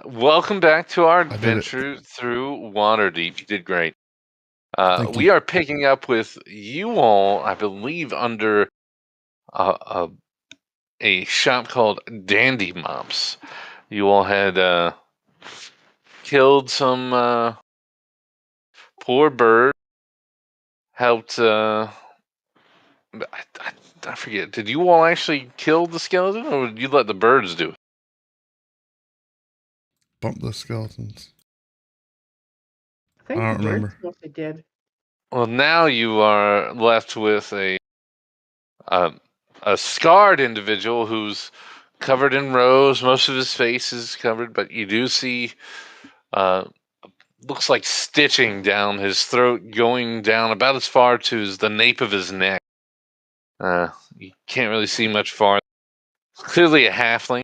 Welcome back to our I did it. adventure through Waterdeep. You did great. Thank We you. are picking up with you all, I believe, under a shop called Dandy Mops. You all had killed some poor bird. Helped. I forget. Did you all actually kill the skeleton, or did you let the birds do it? Bump the skeletons. I think I don't the birds remember. mostly did. Well, now you are left with a scarred individual who's covered in rows. Most of his face is covered, but you do see looks like stitching down his throat, going down about as far to the nape of his neck. You can't really see much farther. Clearly a halfling.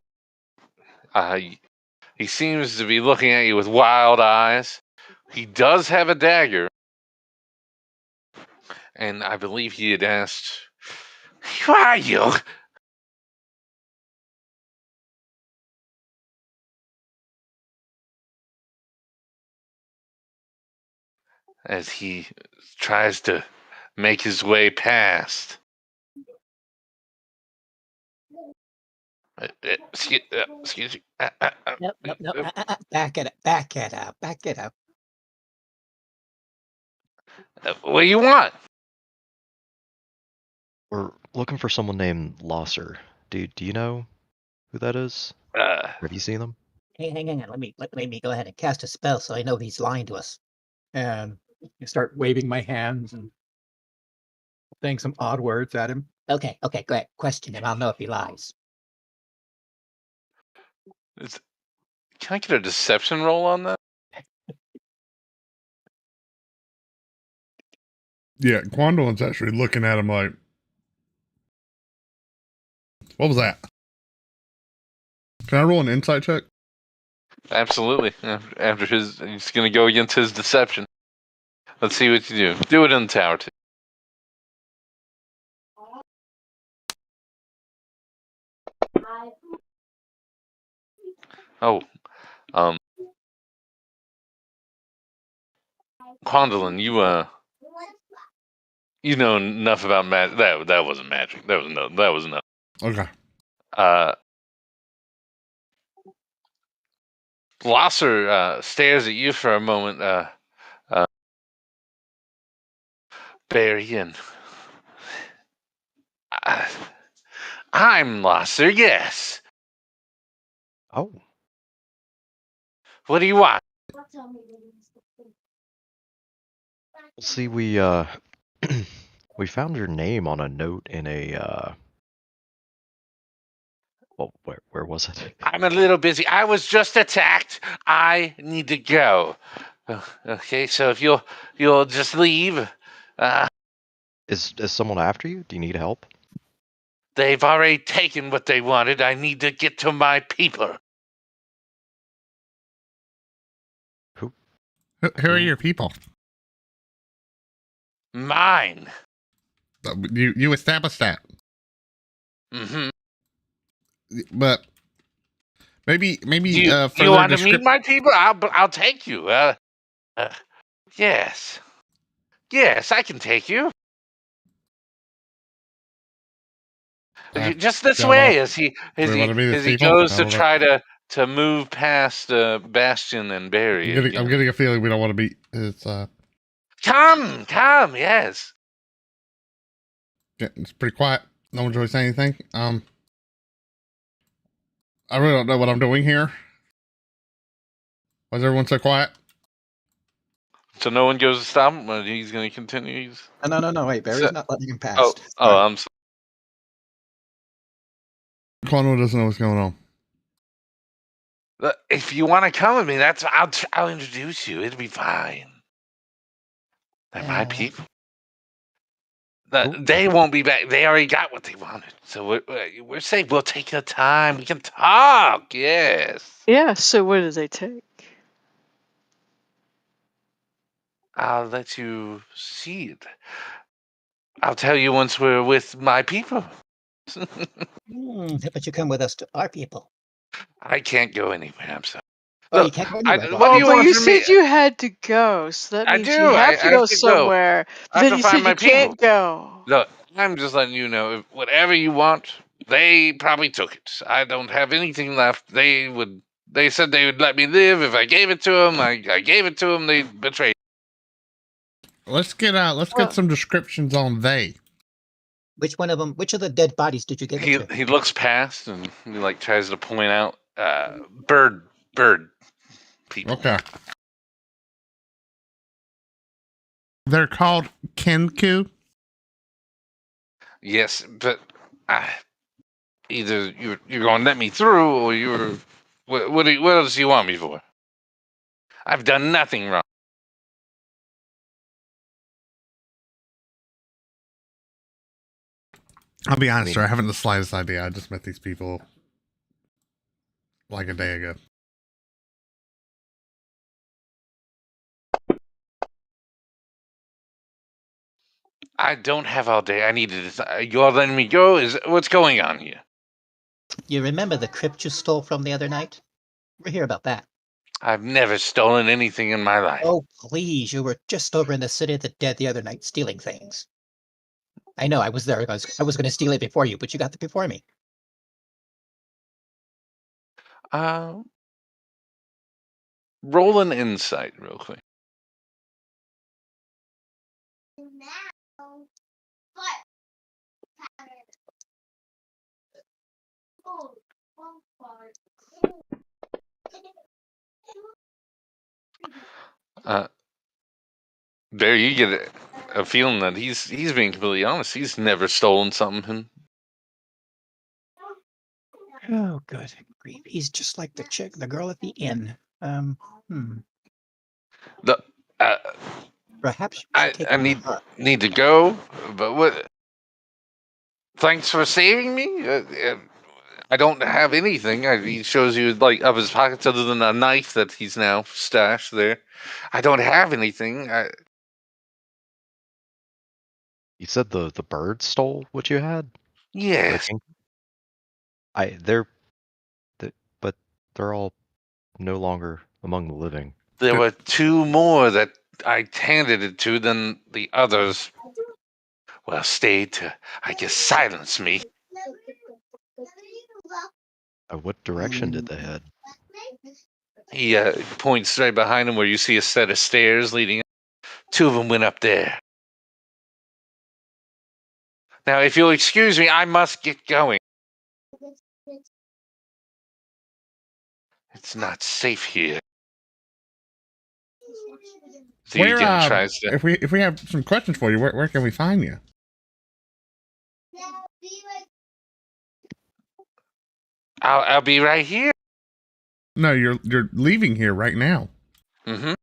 He seems to be looking at you with wild eyes. He does have a dagger, and I believe he had asked, "Who are you?" As he tries to make his way past. Excuse me. Nope. Back it up. What do you want? We're looking for someone named Losser. Do you know who that is? Have you seen them? Hey, hang on. Let me go ahead and cast a spell so I know he's lying to us. And I start waving my hands and saying some odd words at him. Okay, go ahead. Question him. I'll know if he lies. Can I get a deception roll on that? Yeah, Quandolin's actually looking at him like, what was that? Can I roll an insight check? Absolutely. After he's going to go against his deception. Let's see what you do. Do it in the tower too. Oh, Quandolin, you know enough about magic. That wasn't magic. That was enough. Okay. Glosser stares at you for a moment, Barry, and I'm Glosser, yes. Oh. What do you want? See, we we found your name on a note in a well, where was it? I'm a little busy. I was just attacked. I need to go. Okay, so if you'll just leave. Is someone after you? Do you need help? They've already taken what they wanted. I need to get to my people. Who are your people? Mine. You established that. Mm-hmm. But maybe Do you want to meet my people? I'll take you. Yes, I can take you. Just this way, as he goes to try to move past Bastion and Barry. I'm getting a feeling we don't want to be. It's Come, yes. It's pretty quiet. No one's really saying anything. I really don't know what I'm doing here. Why is everyone so quiet? So no one goes to stop him, but he's going to continue. No. Wait, Barry's not letting him pass. I'm sorry. Quando doesn't know what's going on. If you want to come with me, I'll introduce you. It'll be fine. They're my people. They won't be back. They already got what they wanted. So we're safe. We'll take the time. We can talk. Yes. Yeah, so what do they take? I'll let you see it. I'll tell you once we're with my people. But you come with us to our people. I can't go anywhere. I'm sorry. Oh, you Look, can't go anywhere. what do you but want you from me? said you had to go, so that I means do. you have I to have go to go. somewhere. I But have then to you find said my you people. can't go. Look, I'm just letting you know, if whatever you want, they probably took it. I don't have anything left. They said they would let me live if I gave it to them. I gave it to them. They betrayed. Let's get Well- some descriptions on they. Which one of them? Which of the dead bodies did you give it to? He looks past and he like tries to point out bird people. Okay. They're called Kenku. Yes, but either you're going to let me through, or you're what else do you want me for? I've done nothing wrong. I'll be honest, mean- sir. I haven't the slightest idea. I just met these people like a day ago. I don't have all day. I needed to. You're letting me go? Is what's going on here? You remember the crypt you stole from the other night? We're here about that. I've never stolen anything in my life. Oh, please. You were just over in the City of the Dead the other night stealing things. I know, I was there. I was going to steal it before you, but you got there before me. Roll an insight real quick. There you get a feeling that he's being completely honest. He's never stolen something. Oh, good grief. He's just like the girl at the inn. The Perhaps we should take I him to her. need to go, but what? Thanks for saving me. I don't have anything. He shows you like of his pockets other than a knife that he's now stashed there. I don't have anything. You said the bird stole what you had? Yes, But they're all no longer among the living. there were two more that I handed it to. Then the others, well, stayed to, I guess, silence me. What direction did they head? He points right behind him where you see a set of stairs leading up. Two of them went up there. Now, if you'll excuse me, I must get going. It's not safe here. So he again tries to. If we have some questions for you, where can we find you? I'll be right here. No, you're leaving here right now. Mm-hmm.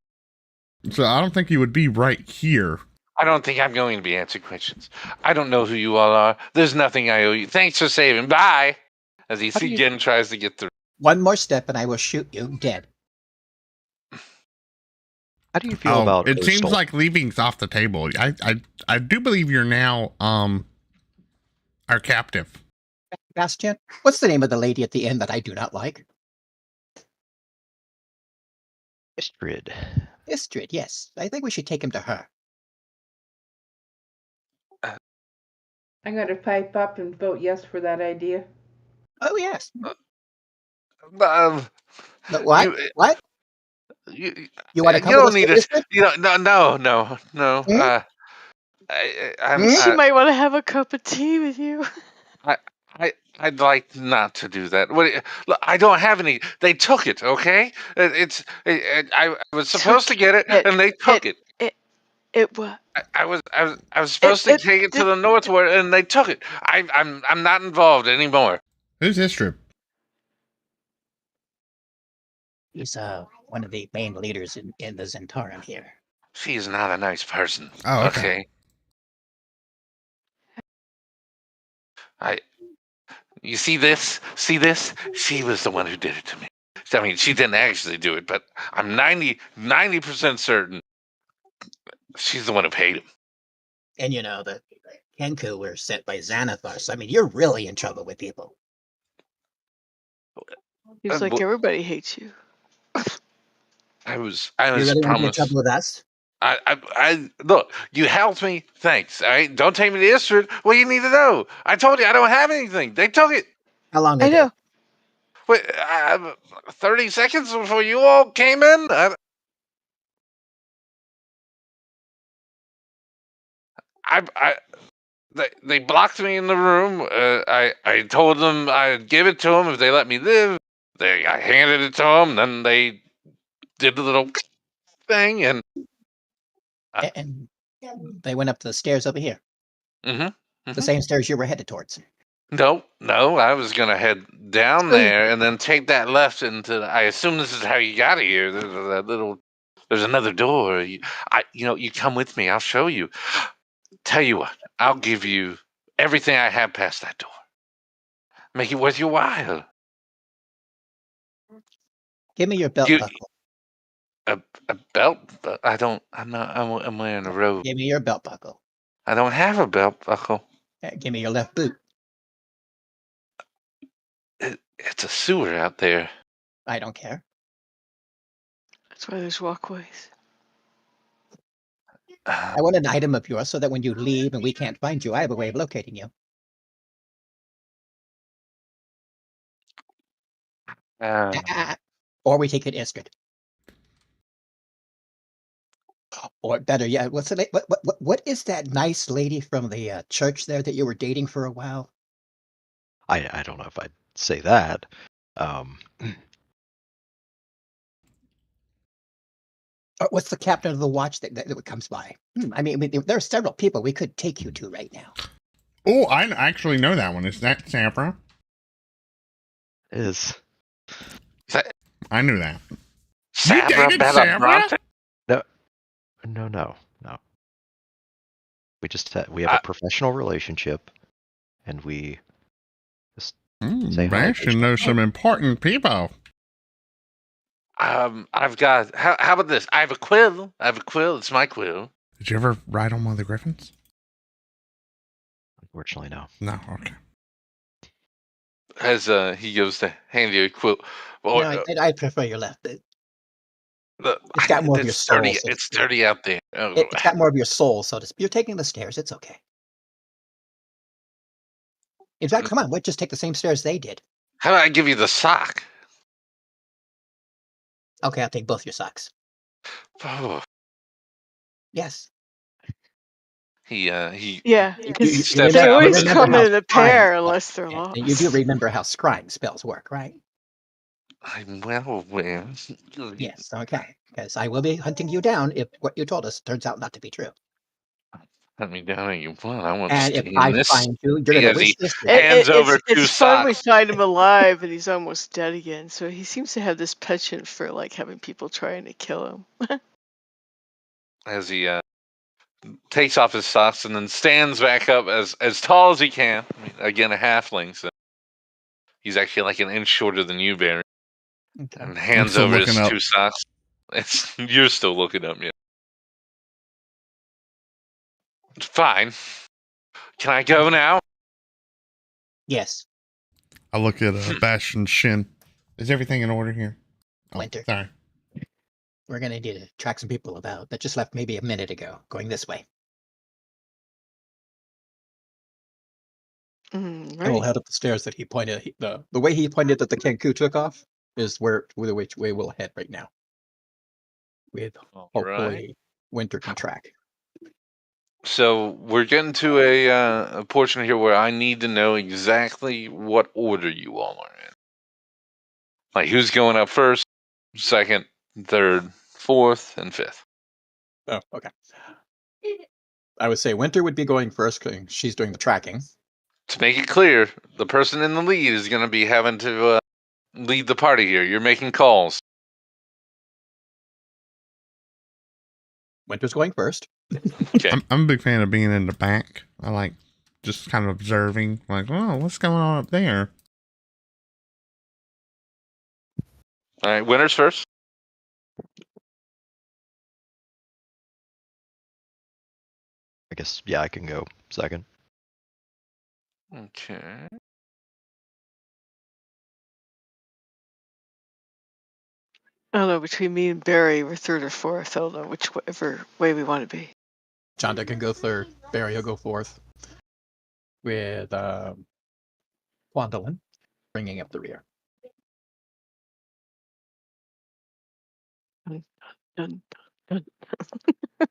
So I don't think you would be right here. I don't think I'm going to be answering questions. I don't know who you all are. There's nothing I owe you. Thanks for saving. Bye. As he again tries to get through. One more step and I will shoot you dead. How do you feel about it seems Coastal? like leaving's off the table. I do believe you're now our captive. Bastian, what's the name of the lady at the inn that I do not like? Istrid. Istrid, yes. I think we should take him to her. I'm going to pipe up and vote yes for that idea. Oh, yes. What? What? You want to come You with don't us need to to. Istrid? No. Hmm? She might want to have a cup of tea with you. I'd like not to do that. Look, I don't have any. They took it. Okay, I was supposed to get it, and they took it. It was. I was supposed to take it to the northward, and they took it. I'm not involved anymore. Who's Istrid? He's one of the main leaders in the Zentarum here. She's not a nice person. Oh, okay. You see this? See this? She was the one who did it to me. I mean, she didn't actually do it, but I'm 90% certain she's the one who paid him. And you know, the Kenku were sent by Xanathar, so I mean, you're really in trouble with people. He's like, everybody hates you. I You was really want to get in promised. trouble with us? I look. You helped me. Thanks. All right. Don't take me to Istrid. What do you need to know? I told you I don't have anything. They took it. How long I ago? know. Wait, 30 seconds before you all came in. I they blocked me in the room. I told them I'd give it to them if they let me live. I handed it to them. Then they did the little thing, and And they went up the stairs over here. mm-hmm. The same stairs you were headed towards. No, I was gonna head down So- there and then take that left into. I assume this is how you got here. There's that little. There's another door. You come with me. I'll show you. Tell you what, I'll give you everything I have past that door. Make it worth your while. Give me your belt You- buckle. A belt? But I don't. I'm not. I'm wearing a robe. Give me your belt buckle. I don't have a belt buckle. Give me your left boot. It's a sewer out there. I don't care. That's why there's walkways. I want an item of yours so that when you leave and we can't find you, I have a way of locating you. Or we take it Istrid. Or better yet, what is that nice lady from the church there that you were dating for a while? I don't know if I'd say that. Or what's the captain of the watch that comes by? I mean, there are several people we could take you to right now. Oh, I actually know that one. Is that Sabra? Is I knew that. Sabra dated Belabrante? no. We have a professional relationship, and we just say hi Bastion knows some important people. I've got. How about this? I have a quill. It's my quill. Did you ever ride on one of the Griffins? Unfortunately, no. No, okay. As he goes to hand you a quill. Well, No, I prefer your left boot. Look, It's got more of your it's soul. dirty. So to It's speak. dirty out there. It's got more of your soul, so to speak. You're taking the stairs. It's okay. In fact, come on, we'll just take the same stairs they did. How do I give you the sock? Okay, I'll take both your socks. Oh, Yes. he Yeah, because steps they out. always remember come how in a scrying pair spells- unless they're yeah, lost. and you do remember how scrying spells work, right? I'm well aware. Yes, okay. Because I will be hunting you down if what you told us turns out not to be true. Hunt me down and you want. I want to And stay if in I this. find you, you're going to as he wish this It- hands over it's two fun we socks. find him alive and he's almost dead again. So he seems to have this penchant for like having people trying to kill him. As he takes off his socks and then stands back up as tall as he can. I mean, again, a halfling, so he's actually like an inch shorter than you, Barry. Okay. And hands still over his looking up. two socks. You're still looking up, yeah. Fine. Can I go now? Yes. I look at Bastion's shin. Is everything in order here? Oh, Winter. sorry. We're going to need to track some people about that just left maybe a minute ago, going this way. And we'll Right. head up the stairs that he pointed. The way he pointed that the Kenku took off is which way we'll head right now. With hopefully Winter can track. So we're getting to a portion here where I need to know exactly what order you all are in. Like who's going up first, second, third, fourth, and fifth. Oh, okay. I would say Winter would be going first because she's doing the tracking. To make it clear, the person in the lead is going to be having to lead the party here. You're making calls. Winter's going first. Okay. I'm a big fan of being in the back. I like just kind of observing, like, oh, what's going on up there? All right, Winter's first. I guess, yeah, I can go second. Okay. I don't know, between me and Barry, we're third or fourth. I don't know whichever way we want to be. Jonda can go third. Barry will go fourth. With Gwendolyn bringing up the rear. Dun, dun, dun. If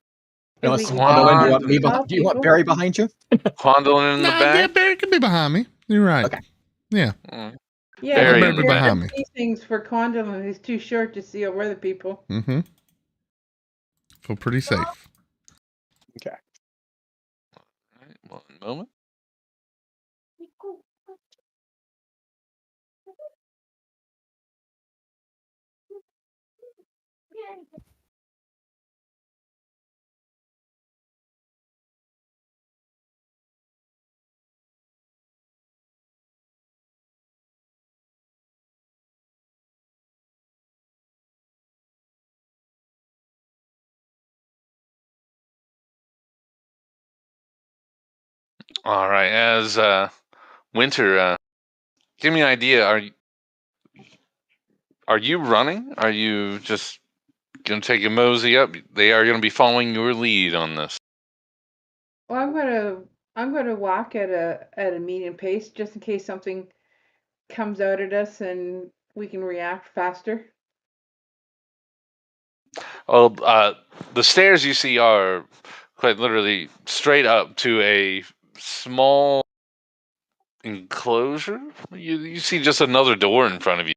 Unless, we Gwendolyn, can do you want Barry behind you? Quandolin in the Nah, yeah, back. Barry can be behind me. You're right. Okay. Yeah. Mm. Yeah, Barry Barry in the be back. behind me. see things for Condon is too short to see over the people. Mm-hmm. Feel pretty safe. Okay. Alright, 1 moment. All right, as Winter, give me an idea. Are you running? Are you just gonna take a mosey up? They are gonna be following your lead on this. Well, I'm gonna walk at a medium pace just in case something comes out at us and we can react faster. Well, the stairs you see are quite literally straight up to a small enclosure. You see just another door in front of you,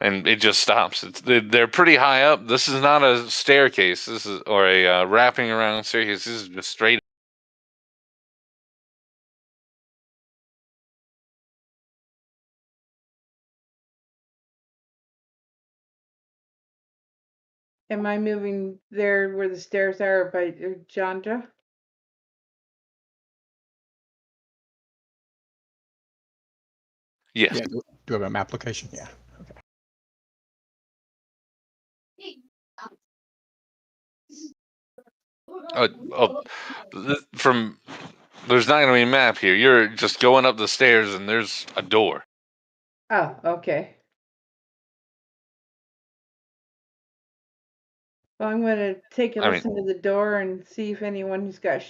and it just stops. They're pretty high up. This is not a staircase. This is or a wrapping around staircase. This is just straight. Am I moving there where the stairs are by Jandra? Yes. Yeah. Do you have a map location? Yeah. From there's not going to be a map here. You're just going up the stairs, and there's a door. Oh, okay. Well, I'm gonna take a I mean- listen to the door and see if anyone who's got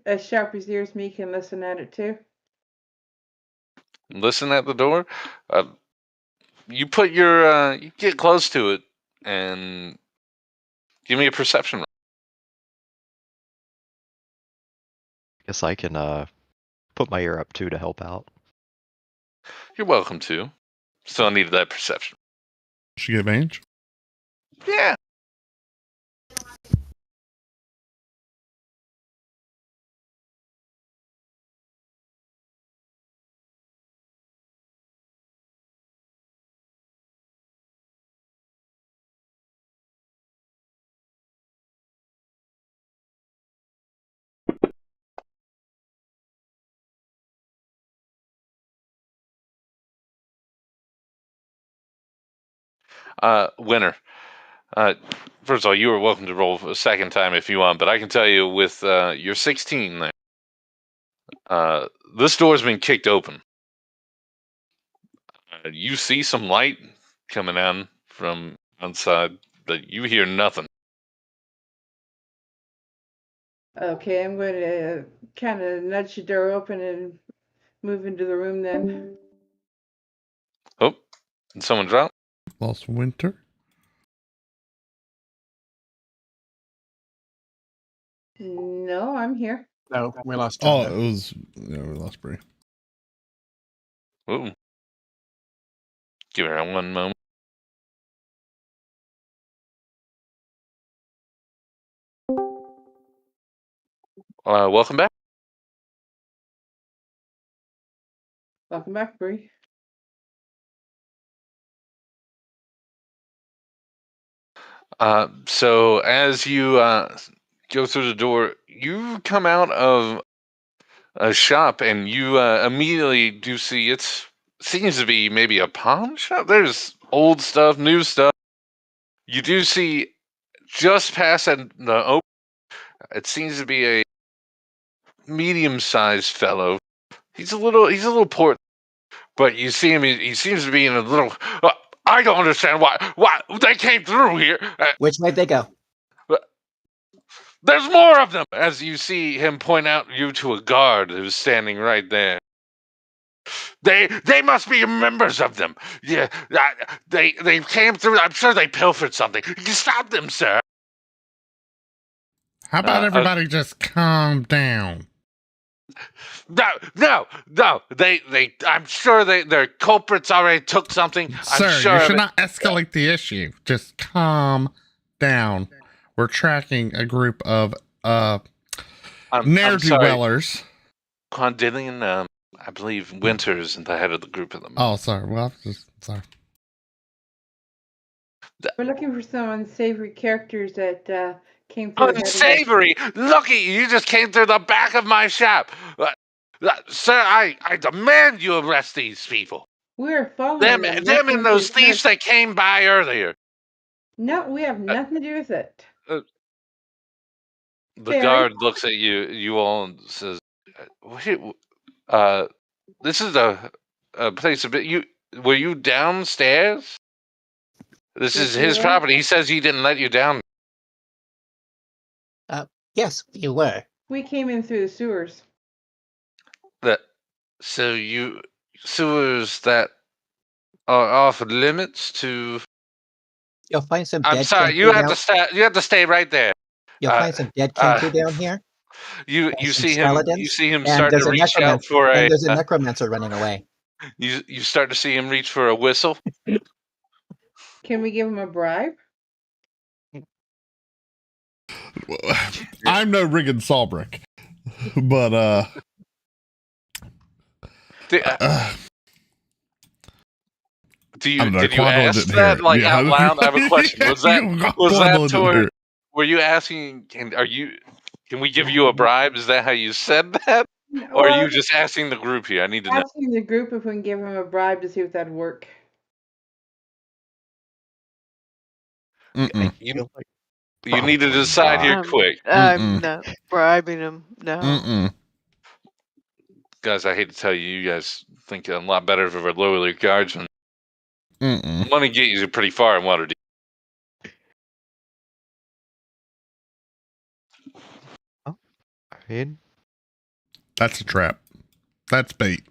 as sharp as ears me can listen at it too. Listen at the door. You put your you get close to it and give me a perception roll. Guess I can put my ear up too to help out. You're welcome to. Still needed that perception. Should get advantage. Yeah. Winner. First of all, you are welcome to roll a second time if you want, but I can tell you with your 16 there, this door's been kicked open. You see some light coming in from outside, but you hear nothing. Okay, I'm going to kind of nudge the door open and move into the room then. Oh, did someone drop? Lost Winter. No, I'm here. No, we lost Oh, Jonda. it was. Yeah, we lost Brie. Ooh. Give her 1 moment. Welcome back. Welcome back, Bree. So as you go through the door, you come out of a shop, and you immediately do see it seems to be maybe a pawn shop. There's old stuff, new stuff. You do see just past the open. It seems to be a medium-sized fellow. He's a little port, but you see him. He seems to be in a little I don't understand why they came through here. Which way they go? There's more of them. As you see him point out you to a guard who's standing right there. They must be members of them. Yeah, they came through. I'm sure they pilfered something. You stop them, sir. How about everybody just calm down? No. They. I'm sure their culprits already took something. Sir, I'm sure you should not escalate the issue. Just calm down. We're tracking a group of ne'er-do-wellers. Condillion, I believe Winters is the head of the group of them. Oh, sorry. Well, sorry. We're looking for some unsavory characters that came through. Unsavory? Looky, you just came through the back of my shop. Sir, I demand you arrest these people. We're following them and those thieves that came by earlier. No, we have nothing to do with it. The guard looks at you all, and says, this is a place a bit. Were you downstairs? This is his property. He says he didn't let you down. Yes, you were. We came in through the sewers. So sewers that are off limits to. You'll find some. Dead I'm sorry. You have to stay right there. You'll find some dead kenku down here. You see him. Skeletons, You see him and start to there's a reach out for and a. there's a necromancer running away. You start to see him reach for a whistle. Can we give him a bribe? I'm no Riggin Sawbrick, but did you ask that out loud? I have a question. Was that toward? Were you asking? Can we give you a bribe? Is that how you said that? Or are you just asking the group here? I need to know. Asking the group if we can give him a bribe to see if that'd work. You need to decide here quick. I'm not bribing him. No. Guys, I hate to tell you, you guys think a lot better of a lowly guardsman. Money get you pretty far in Waterdeep. That's a trap. That's bait.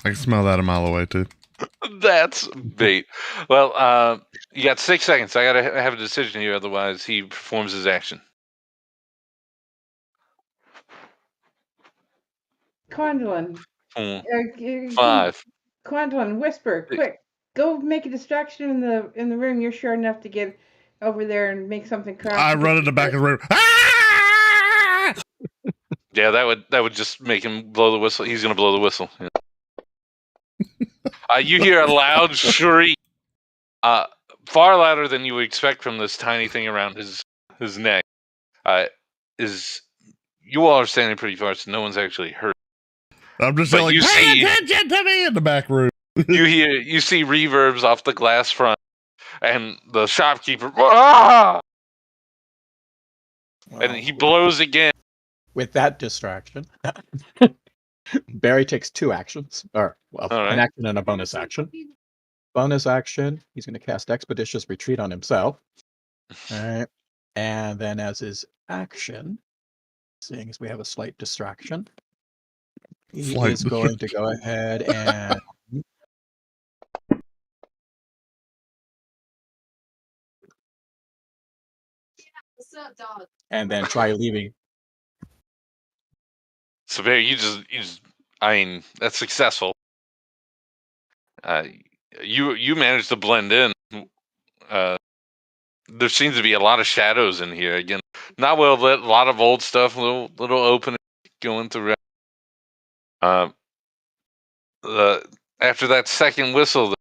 I can smell that a mile away too. That's bait. Well, you got 6 seconds. I gotta have a decision here, otherwise he performs his action. Condolin. 5. Condolin, whisper, quick. Go make a distraction in the room. You're sure enough to get over there and make something crack. I run in the back of the room. Yeah, that would just make him blow the whistle. He's gonna blow the whistle. Yeah. You hear a loud shriek, far louder than you would expect from this tiny thing around his neck. You all are standing pretty far, so no one's actually hurt. I'm just like, pay attention to me in the back room. You see reverbs off the glass front, and the shopkeeper, and he blows again. With that distraction, Barry takes 2 actions, or an action and a bonus action. Bonus action, he's going to cast Expeditious Retreat on himself. All right, and then as his action, seeing as we have a slight distraction, he is going to go ahead and then try leaving. So Barry, you just, I mean, that's successful. You managed to blend in. There seems to be a lot of shadows in here. Again, not well lit. A lot of old stuff. Little opening going through. After that second whistle,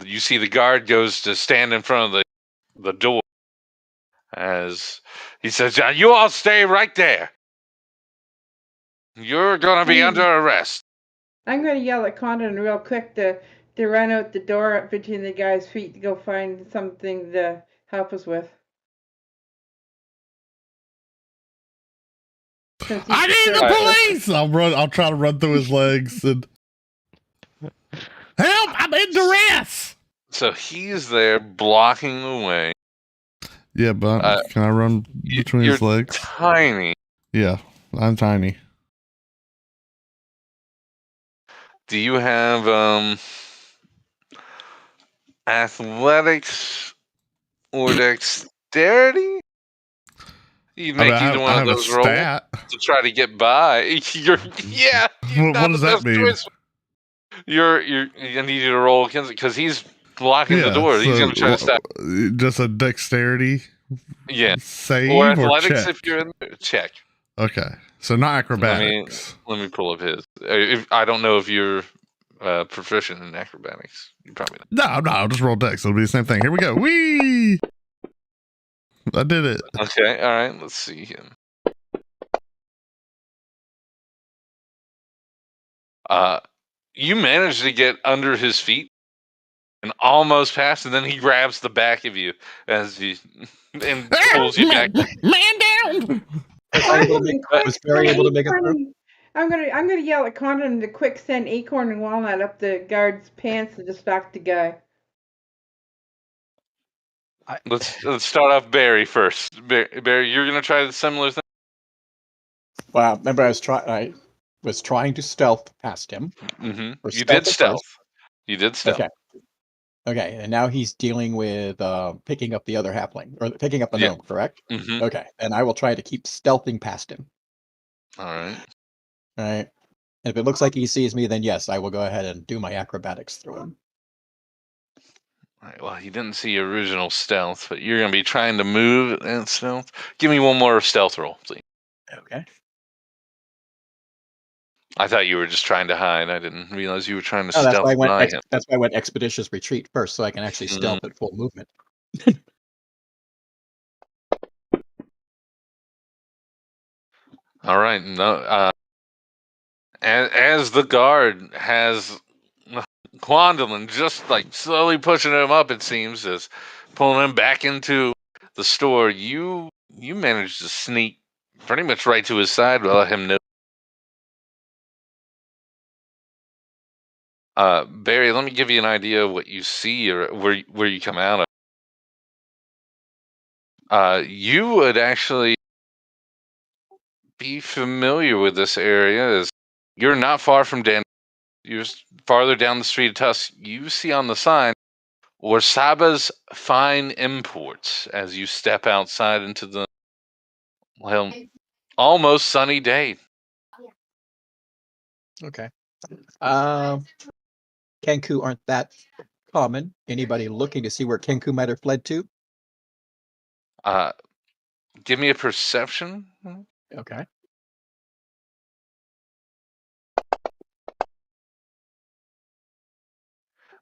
you see the guard goes to stand in front of the door. As he says, "You all stay right there. You're going to be under arrest." I'm going to yell at Condon real quick to run out the door up between the guy's feet to go find something to help us with. I need the police! I'll try to run through his legs and help! I'm in duress! So he's there blocking the way. Yeah, but can I run between You're his legs? tiny. Yeah, I'm tiny. Do you have athletics or dexterity? You'd I mean, make either one I of have a those rolls stat. to try to get by. You're What not does the that best mean? choice. I need you to roll against it because he's blocking the Yeah, door. He's so going to try to stop. just a dexterity Yeah, save or or athletics check. if you're in there. Check. Okay, so not acrobatics. Let me pull up his. I don't know if you're proficient in acrobatics. You probably not. No, I'll just roll dex. It'll be the same thing. Here we go. Whee! I did it. Okay, all right. Let's see him. You managed to get under his feet and almost past, and then he grabs the back of you as he and pulls you back. Man down! Was Barry able to make it through? I'm gonna yell at Condon to quick send Acorn and Walnut up the guard's pants to distract the guy. Let's start off Barry first. Barry, you're gonna try the similar thing. Well, remember I was trying to stealth past him. Mm-hmm. Or You did at stealth. first. You did stealth. Okay, and now he's dealing with picking up the other halfling, or picking up the gnome, correct? Mm-hmm. Okay, and I will try to keep stealthing past him. All right. All right. And if it looks like he sees me, then yes, I will go ahead and do my acrobatics through him. All right. Well, he didn't see your original stealth, but you're gonna be trying to move and stealth. Give me one more stealth roll, please. Okay. I thought you were just trying to hide. I didn't realize you were trying to Oh, stealth by him. that's why I went expeditious retreat first, so I can actually stealth at full movement. All right. No. As the guard has Quandolin just like slowly pushing him up, it seems, as pulling him back into the store. You managed to sneak pretty much right to his side without him know. Barry, let me give you an idea of what you see or where you come out of. You would actually be familiar with this area, as you're not far from Dan. You're farther down the street of Tusk. You see on the sign Warsaba's Fine Imports as you step outside into the almost sunny day. Okay. Kenku aren't that common. Anybody looking to see where Kenku might have fled to? Give me a perception. Okay.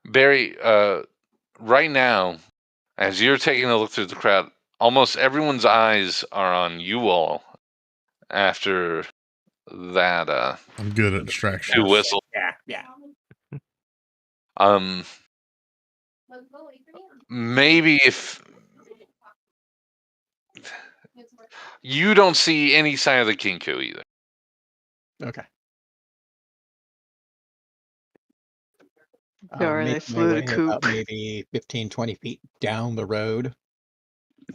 Barry, right now, as you're taking a look through the crowd, almost everyone's eyes are on you all after that I'm good at distractions. two whistle. Yeah. Maybe if you don't see any sign of the Kinku either. Okay. Darn, they flew the coop. About maybe 15, 20 feet down the road.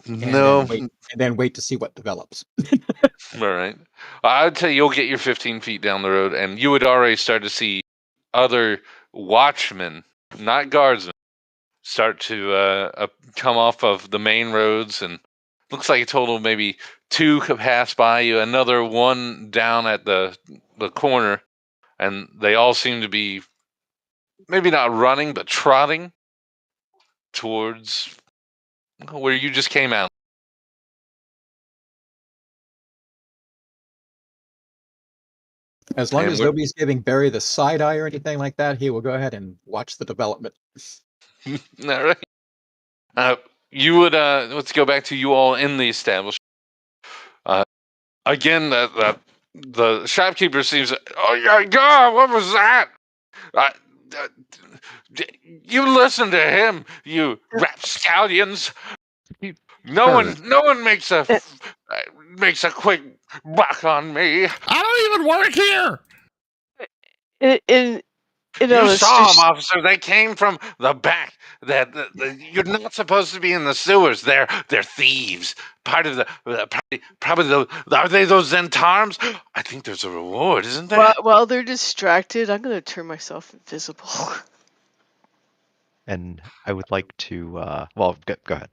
No. And then wait to see what develops. All right. I'd say you'll get your 15 feet down the road, and you would already start to see other watchmen, not guardsmen, start to come off of the main roads, and looks like a total of maybe 2 could pass by you, another one down at the corner, and they all seem to be maybe not running, but trotting towards where you just came out. As long as nobody's giving Barry the side eye or anything like that, he will go ahead and watch the development. All right. You would let's go back to you all in the establishment. Again, the shopkeeper seems. Oh my God! What was that? You listen to him, you rapscallions. No one makes a quick buck on me. I don't even work here. know, You it's saw just them, officer. They came from the back. You're not supposed to be in the sewers. They're thieves. Part of probably the. Are they those Zentarms? I think there's a reward, isn't there? while they're distracted, I'm gonna turn myself invisible. And I would like to. Well, go ahead.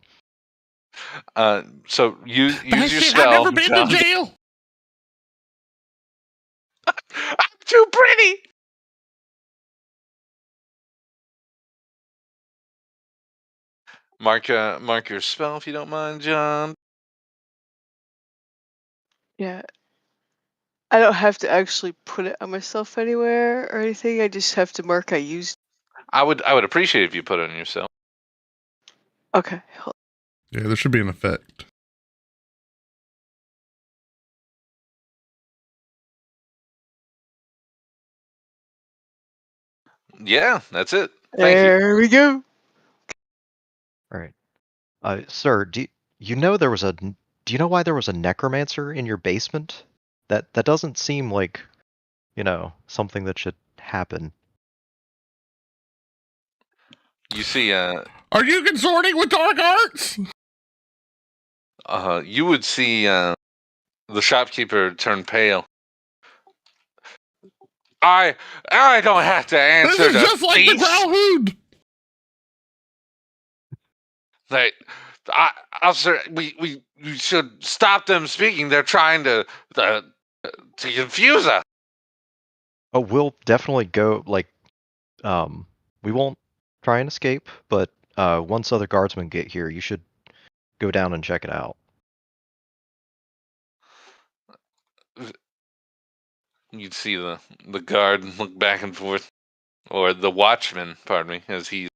So use That your shit, spell. I've never been John. to jail. I'm too pretty. Mark your spell if you don't mind, John. Yeah. I don't have to actually put it on myself anywhere or anything. I just have to mark I used. I would appreciate if you put it on yourself. Okay. Yeah, there should be an effect. Yeah, that's it. Thank you. There we go. All right. Sir, do you know there was a? Do you know why there was a necromancer in your basement? That doesn't seem like, something that should happen. You see, Are you consorting with dark arts? you would see the shopkeeper turn pale. I don't have to answer This is to just like the thieves. Growlhood. Officer, we should stop them speaking. They're trying to confuse us. Oh, we'll definitely go. We won't try and escape, but once other guardsmen get here, you should go down and check it out. You'd see the guard look back and forth, or the watchman, pardon me, as he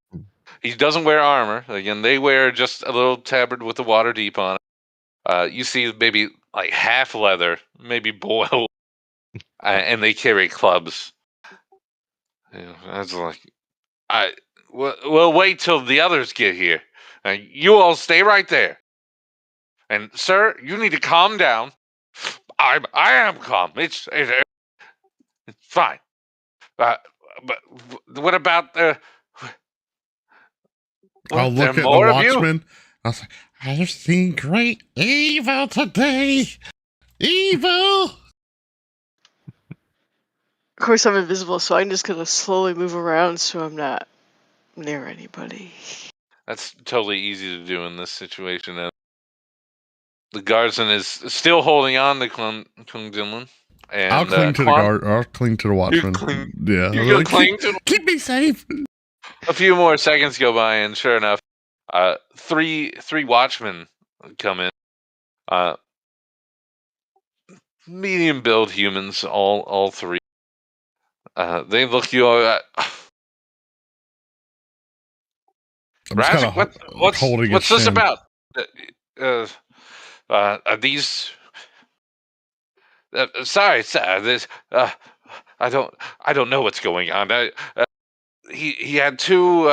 doesn't wear armor. Again, they wear just a little tabard with the Waterdeep on it. You see maybe like half leather, maybe boiled, and they carry clubs. That's like, we'll wait till the others get here. You all stay right there. And sir, you need to calm down. I am calm. It's fine. But what about I'll look at the more of you? watchman. I'll say, I've seen great evil today. Evil. Of course, I'm invisible, so I'm just gonna slowly move around so I'm not near anybody. That's totally easy to do in this situation. The guardsman is still holding on to Kung Dinlin. And I'll cling to the guard. I'll cling to the watchman. Yeah. You're gonna cling to. Keep me safe. A few more seconds go by, and sure enough, three watchmen come in. Medium build humans, all three. They look you all. Razik, what's this about? Are these? Sorry, sir. This. I don't know what's going on. He had two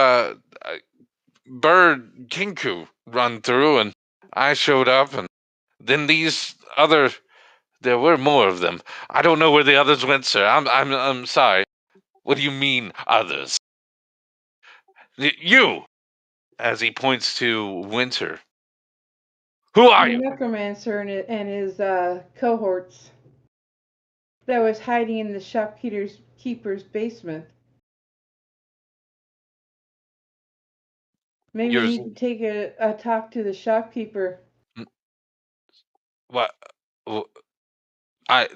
bird kinku run through, and I showed up, and then these other. There were more of them. I don't know where the others went, sir. I'm sorry. What do you mean, others? You, as he points to Winter. Who are The you? necromancer and his cohorts that was hiding in the shopkeeper's basement. Maybe we need to take a talk to the shopkeeper. What?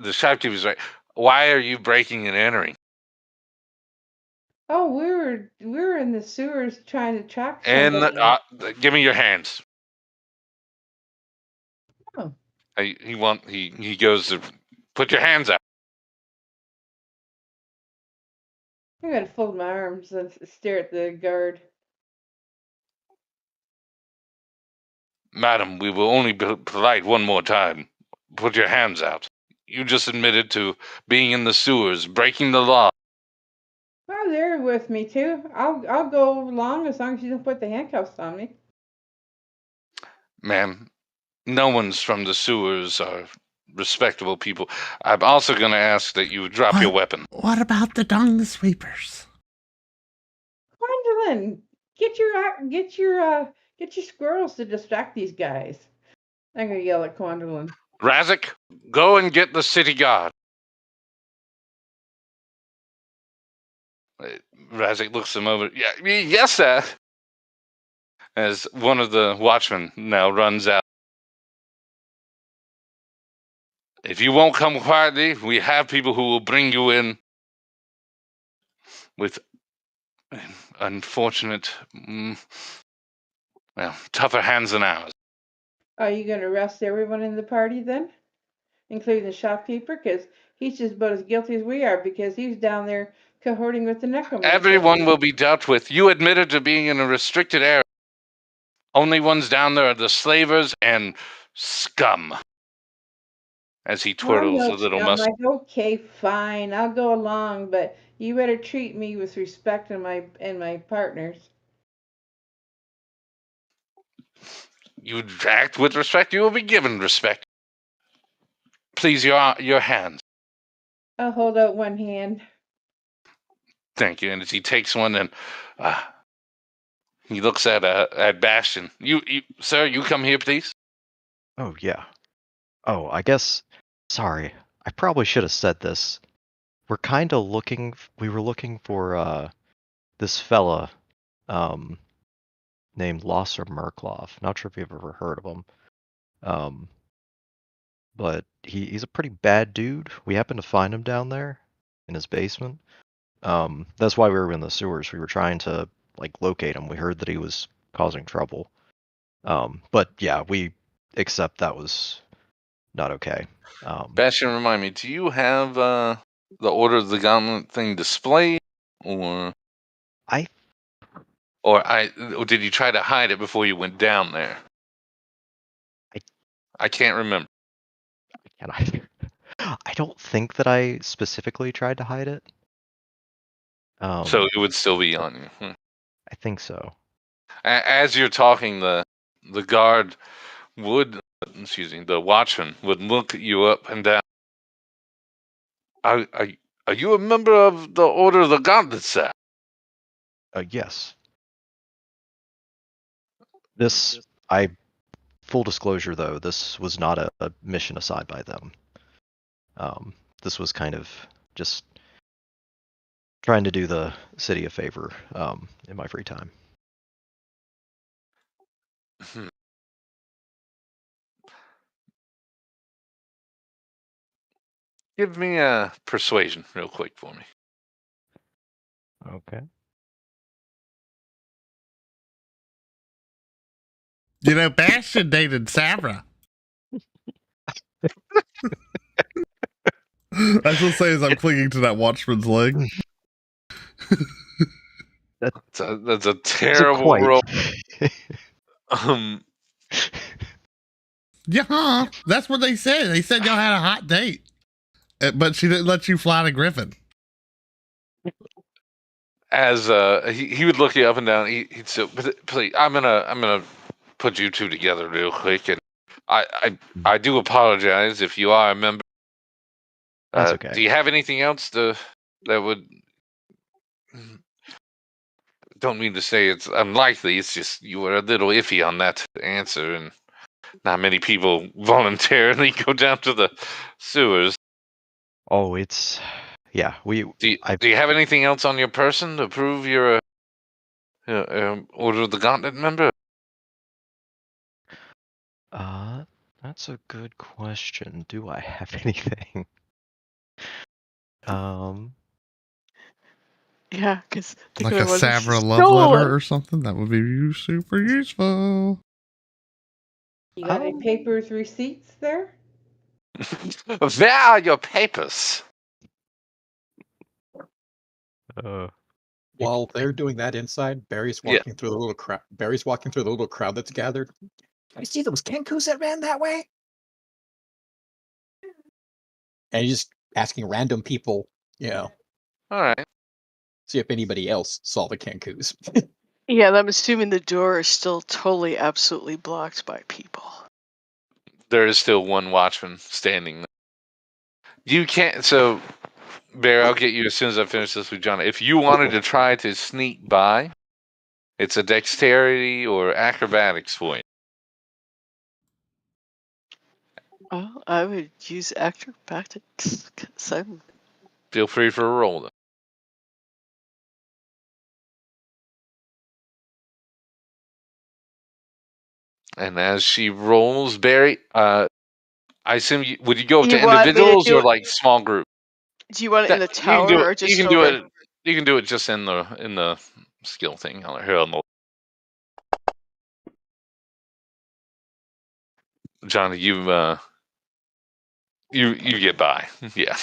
The shopkeeper's right. Why are you breaking and entering? Oh, we were in the sewers trying to track somebody. And give me your hands. Oh. He goes to put your hands out. I gotta fold my arms and stare at the guard. Madam, we will only be polite one more time. Put your hands out. You just admitted to being in the sewers, breaking the law. Oh, they're with me too. I'll go along as long as you don't put the handcuffs on me. Ma'am, no one's from the sewers are respectable people. I'm also going to ask that you drop your weapon. What about the dung sweepers? on. Get your squirrels to distract these guys. I'm gonna yell at Quandolin. Razik, go and get the city guard. Razik looks him over. Yeah, yes, sir. As one of the watchmen now runs out. If you won't come quietly, we have people who will bring you in with unfortunate, tougher hands than ours. Are you gonna arrest everyone in the party then? Including the shopkeeper? Because he's just about as guilty as we are because he's down there cohorting with the necromancer. Everyone will be dealt with. You admitted to being in a restricted area. Only ones down there are the slavers and scum. As he twirls a little mustache. I'm like, okay, fine, I'll go along, but you better treat me with respect and my partners. You act with respect, you will be given respect. Please, your hands. I'll hold out one hand. Thank you. And as he takes one and he looks at Bastion. You, sir, you come here, please. Oh yeah. Oh, I guess. Sorry, I probably should have said this. We're kind of looking. We were looking for this fella, named Losser Merklov. Not sure if you've ever heard of him. But he's a pretty bad dude. We happened to find him down there in his basement. That's why we were in the sewers. We were trying to locate him. We heard that he was causing trouble. But yeah, we accept that was not okay. Bastion, remind me, do you have the Order of the Gauntlet thing displayed, or or did you try to hide it before you went down there? I can't remember. I don't think that I specifically tried to hide it. So it would still be on you. I think so. As you're talking, the guard would, the watchman would look you up and down. Are you a member of the Order of the Gauntlet, sir? Yes. Full disclosure though, this was not a mission assigned by them. This was kind of just trying to do the city a favor in my free time. Give me a persuasion real quick for me. Okay. You know, Bastion dated Sabra. I will say as I'm clinging to that watchman's leg. That's a terrible roll. Yeah, that's what they said. They said y'all had a hot date, but she didn't let you fly to Griffin. As he would look you up and down, he'd say, "Please, I'm gonna put you two together real quick." And I do apologize if you are a member. That's okay. Do you have anything else that would? Don't mean to say it's unlikely. It's just you were a little iffy on that answer, and not many people voluntarily go down to the sewers. Oh, it's yeah. Do you have anything else on your person to prove you're a Order of the Gauntlet member? That's a good question. Do I have anything? Yeah, because like a Sabra love letter or something that would be super useful. You got any papers, receipts there? Where are your papers? While they're doing that inside, Barry's walking through the little crowd. Barry's walking through the little crowd that's gathered. I see those Kenkus that ran that way. And he's just asking random people, All right. See if anybody else saw the Kenkus. Yeah, I'm assuming the door is still totally, absolutely blocked by people. There is still one watchman standing there. You can't. So, Barry, I'll get you as soon as I finish this with John. If you wanted to try to sneak by, It's a dexterity or acrobatics point. Well, I would use acrobatics because I'm. Feel free for a roll, though. And as she rolls, Barry, I assume would you go You to want me to individuals do or it? like small group? Do you want it in the You can do tower it. or You just can do over? it. You can do it just in the skill thing. Here on the Johnny, you get by. Yeah,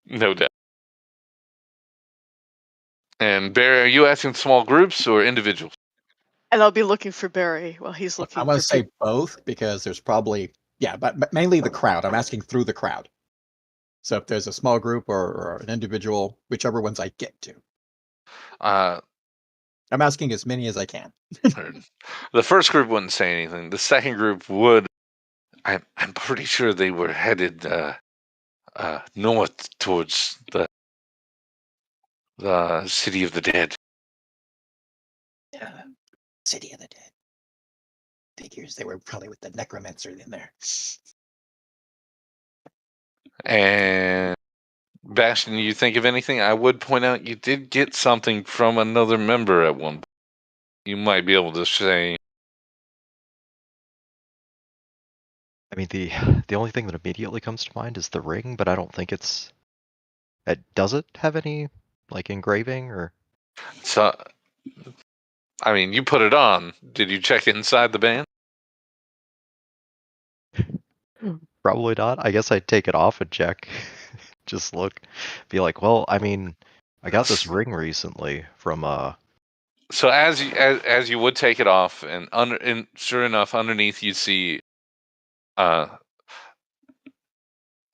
no doubt. And Barry, are you asking small groups or individuals? And I'll be looking for Barry while he's looking I want for to say people. both because there's probably but mainly the crowd. I'm asking through the crowd. So if there's a small group or an individual, whichever ones I get to, Uh, I'm asking as many as I can. the first group wouldn't say anything. The second group would. I'm pretty sure they were headed north towards the city of the dead. City of the Dead. Figures they were probably with the necromancer in there. And Bastion, you think of anything? I would point out you did get something from another member at one point. You might be able to say. I mean, the only thing that immediately comes to mind is the ring, but I don't think it's. Does it have any like engraving or? So, I mean, you put it on. Did you check inside the band? Probably not. I guess I'd take it off and check. Just look. Be like, well, I mean, I got this ring recently from So as you would take it off, and sure enough, underneath you see,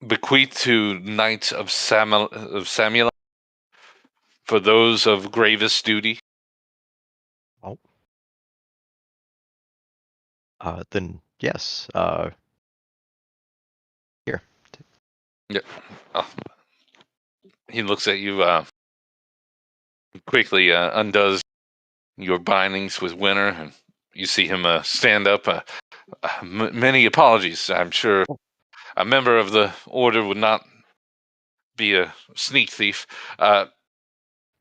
bequeathed to Knights of Samuel for those of gravest duty. Oh. Then yes. Here. Yeah. Oh. He looks at you. Quickly undoes your bindings with Winter, and you see him stand up. Many apologies. I'm sure a member of the order would not be a sneak thief. No,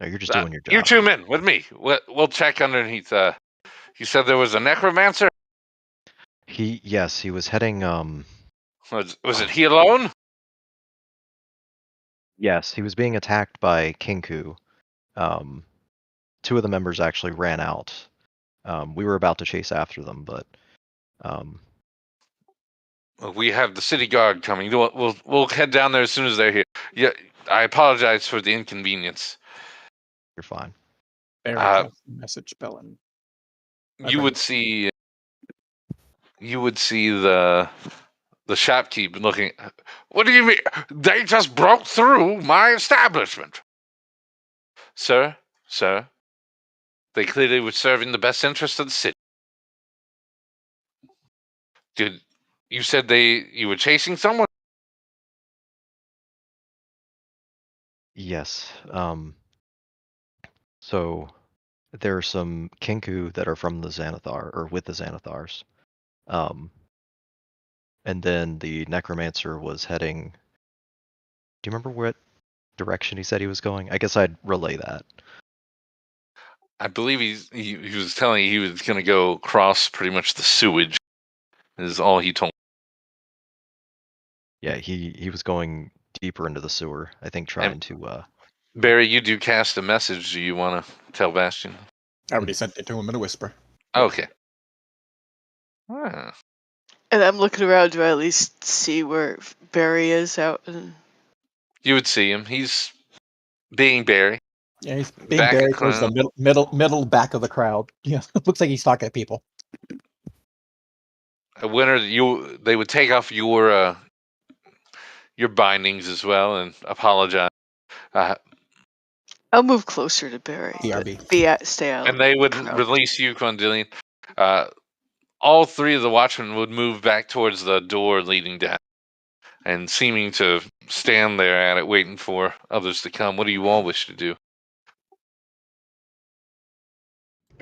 you're just doing your job. You two men with me. We'll check underneath. You said there was a necromancer. Yes, he was heading. Was it he alone? Yes, he was being attacked by Kinku. Two of the members actually ran out. We were about to chase after them, but We have the city guard coming. We'll head down there as soon as they're here. Yeah, I apologize for the inconvenience. you're fine. Barry casts the message spell and You would see the shopkeep looking. What do you mean? They just broke through my establishment, sir. They clearly were serving the best interest of the city. You said you were chasing someone? Yes. So there are some Kinku that are from the Xanathar or with the Xanathars. And then the Necromancer was heading. Do you remember what direction he said he was going? I guess I'd relay that. I believe he was telling you he was going to go across pretty much the sewage. Is all he told. Yeah, he was going deeper into the sewer. I think trying to. Barry, you do cast a message. Do you want to tell Bastion? I already sent it to him in a whisper. Okay. Ah. And I'm looking around. Do I at least see where Barry is out? And You would see him. He's being Barry. Yeah, he's being Back buried at towards the crowd. middle back of the crowd. Yeah, looks like he's talking to people. Winter, they would take off your bindings as well and apologize. I'll move closer to Barry. BRB. Stay out. And they would crowd. release you, Condillion. All three of the watchmen would move back towards the door leading down and seeming to stand there at it, waiting for others to come. What do you all wish to do?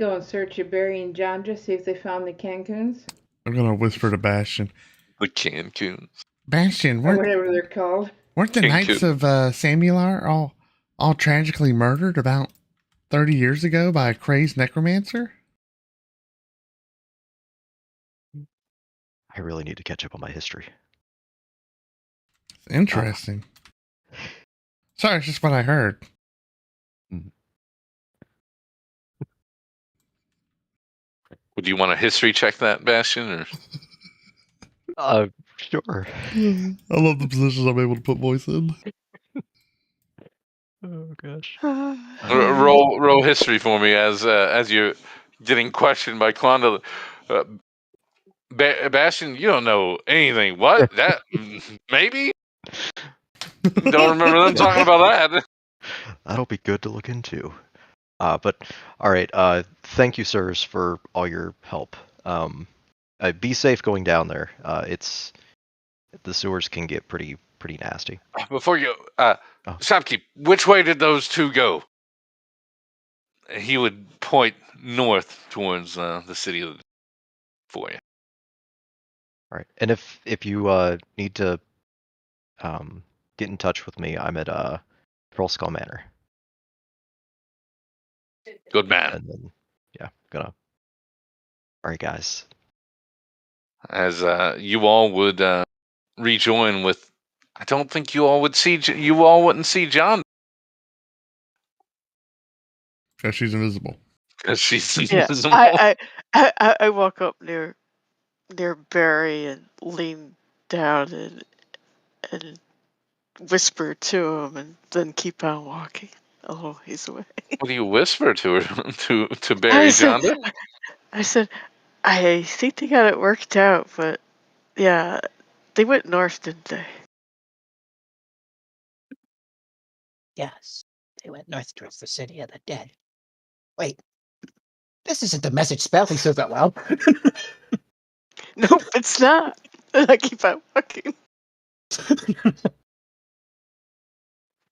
go in search of Barry and Jandra, see if they found the Cancuns. I'm gonna whisper to Bastion. The Cancun. Bastion, Or whatever they're called. weren't the Knights of Samular all tragically murdered about 30 years ago by a crazed necromancer? I really need to catch up on my history. Interesting. Sorry, it's just what I heard. Would you want to history check that, Bastion? Or Sure. I love the positions I'm able to put voice in. Oh gosh. roll history for me as you're getting questioned by Klonda. Bastion, you don't know anything. What? That maybe? Don't remember them talking about that. That'll be good to look into. But all right. Thank you, sirs, for all your help. Be safe going down there. The sewers can get pretty nasty. Before you Shopkeep, which way did those two go? He would point north towards the city for you. All right. And if you need to get in touch with me, I'm at Pearlskull Manor. Good man. And then gonna. All right, guys. As you all would rejoin with, I don't think you all would see. You all wouldn't see John Because she's invisible. because she's Yeah, invisible. I walk up near Barry and lean down and whisper to him, and then keep on walking a little ways away. What do you whisper to her to Barry Jonda? I said, I think they got it worked out, but yeah, they went north, didn't they? Yes, they went north towards the city of the dead. Wait, this isn't the message spell. He says that well. Nope, it's not. I keep on walking.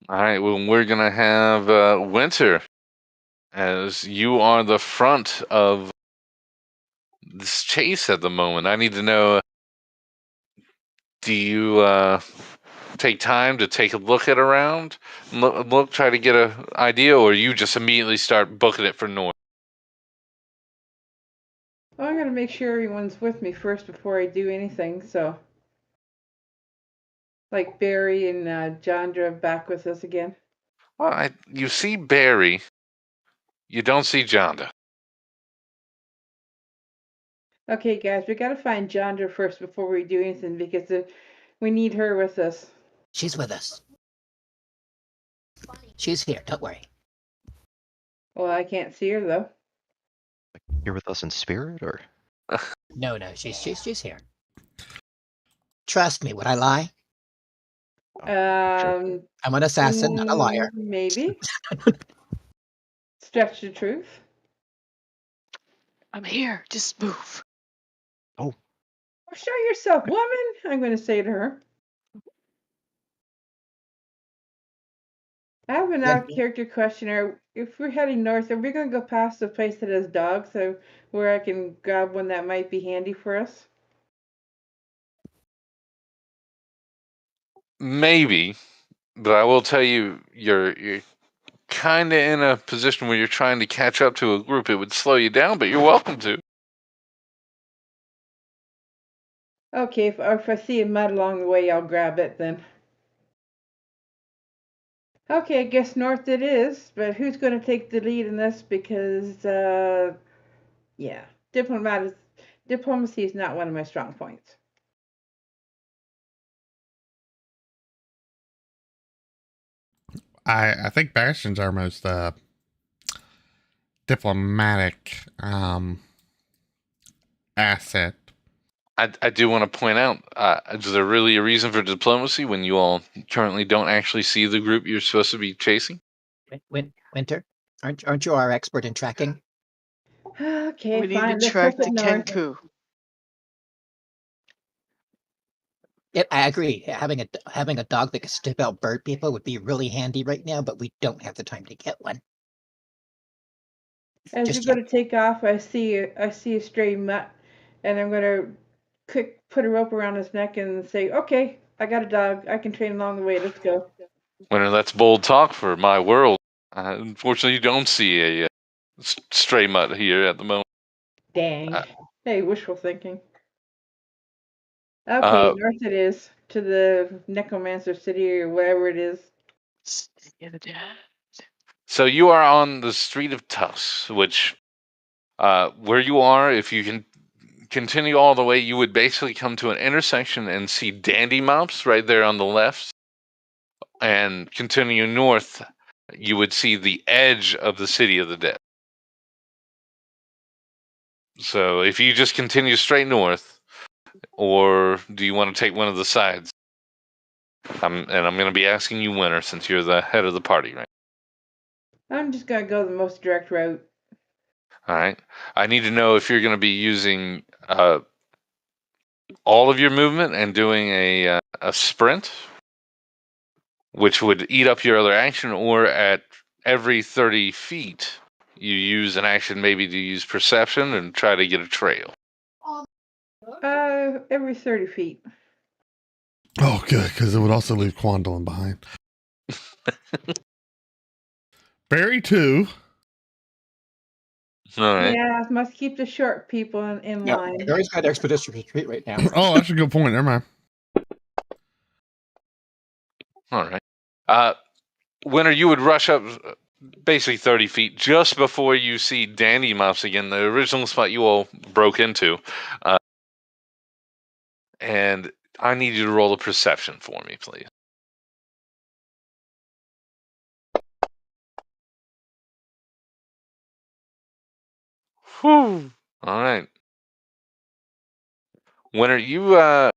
All right. Well, we're gonna have Winter, as you are the front of this chase at the moment. I need to know: do you take time to take a look at around, look, try to get an idea, or you just immediately start booking it for north? Well, I gotta make sure everyone's with me first before I do anything, so. Like Barry and Jandra back with us again. Well, you see Barry, you don't see Jonda. Okay, guys, we gotta find Jandra first before we do anything because we need her with us. She's with us. She's here. Don't worry. Well, I can't see her though. You're with us in spirit, or? No, she's here. Trust me. Would I lie? I'm an assassin, not a liar. Maybe. Stretch the truth. I'm here. Just move. Oh. Well, show yourself, woman. I'm going to say to her. I have an out-of-character question. If we're heading north, are we going to go past the place that has dogs, so where I can grab one that might be handy for us? Maybe, but I will tell you, you're kind of in a position where you're trying to catch up to a group. It would slow you down, but you're welcome to. Okay, if I see a mud along the way, I'll grab it then. Okay, I guess north it is, but who's going to take the lead in this? Because, yeah, diplomacy is not one of my strong points. I think Bastion's our most diplomatic asset. I do want to point out, is there really a reason for diplomacy when you all currently don't actually see the group you're supposed to be chasing? Winter, aren't you our expert in tracking? Okay, we fine. need to track the north. Kenku. Yeah, I agree. Having a dog that can sniff out bird people would be really handy right now, but we don't have the time to get one. As Just we go to take off, I see a stray mutt, and I'm gonna put a rope around his neck and say, "Okay, I got a dog. I can train along the way. Let's go." Winter, that's bold talk for my world. Unfortunately, you don't see a stray mutt here at the moment. Dang. Uh, Hey, wishful thinking. Okay, uh, north it is to the Necromancer City or whatever it is. so you are on the Street of Tufts, which, where you are, if you can continue all the way, you would basically come to an intersection and see Dandy Mops right there on the left. And continue north, you would see the edge of the City of the Dead. So if you just continue straight north, or do you want to take one of the sides? I'm going to be asking you, Winter, since you're the head of the party, right? I'm just gonna go the most direct route. All right. I need to know if you're going to be using all of your movement and doing a sprint, which would eat up your other action, or at every 30 feet, you use an action maybe to use perception and try to get a trail. Every 30 feet. Oh, good, because it would also leave Quandolin behind. Barry 2. All right. Yeah, must keep the short people in No, line. Barry's got expedition retreat right now. Oh, that's a good point. Never mind. All right. Winter, you would rush up basically 30 feet just before you see Dandy Mouse again, the original spot you all broke into. And I need you to roll a perception for me, please. Whew. All right. Winter, you're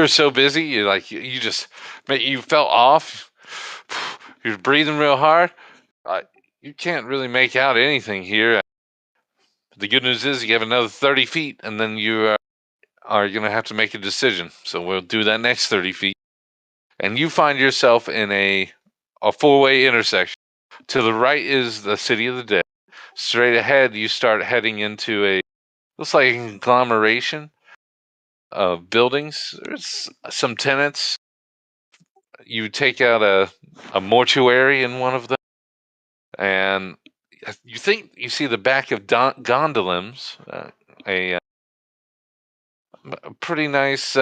so busy. You just you fell off. You're breathing real hard. You can't really make out anything here. The good news is you have another 30 feet, and then you are going to have to make a decision. So we'll do that next 30 feet. And you find yourself in a four-way intersection. To the right is the City of the Dead. Straight ahead, you start heading into looks like a conglomeration of buildings. There's some tenants. You take out a mortuary in one of them, and you think you see the back of Gondolim's, a pretty nice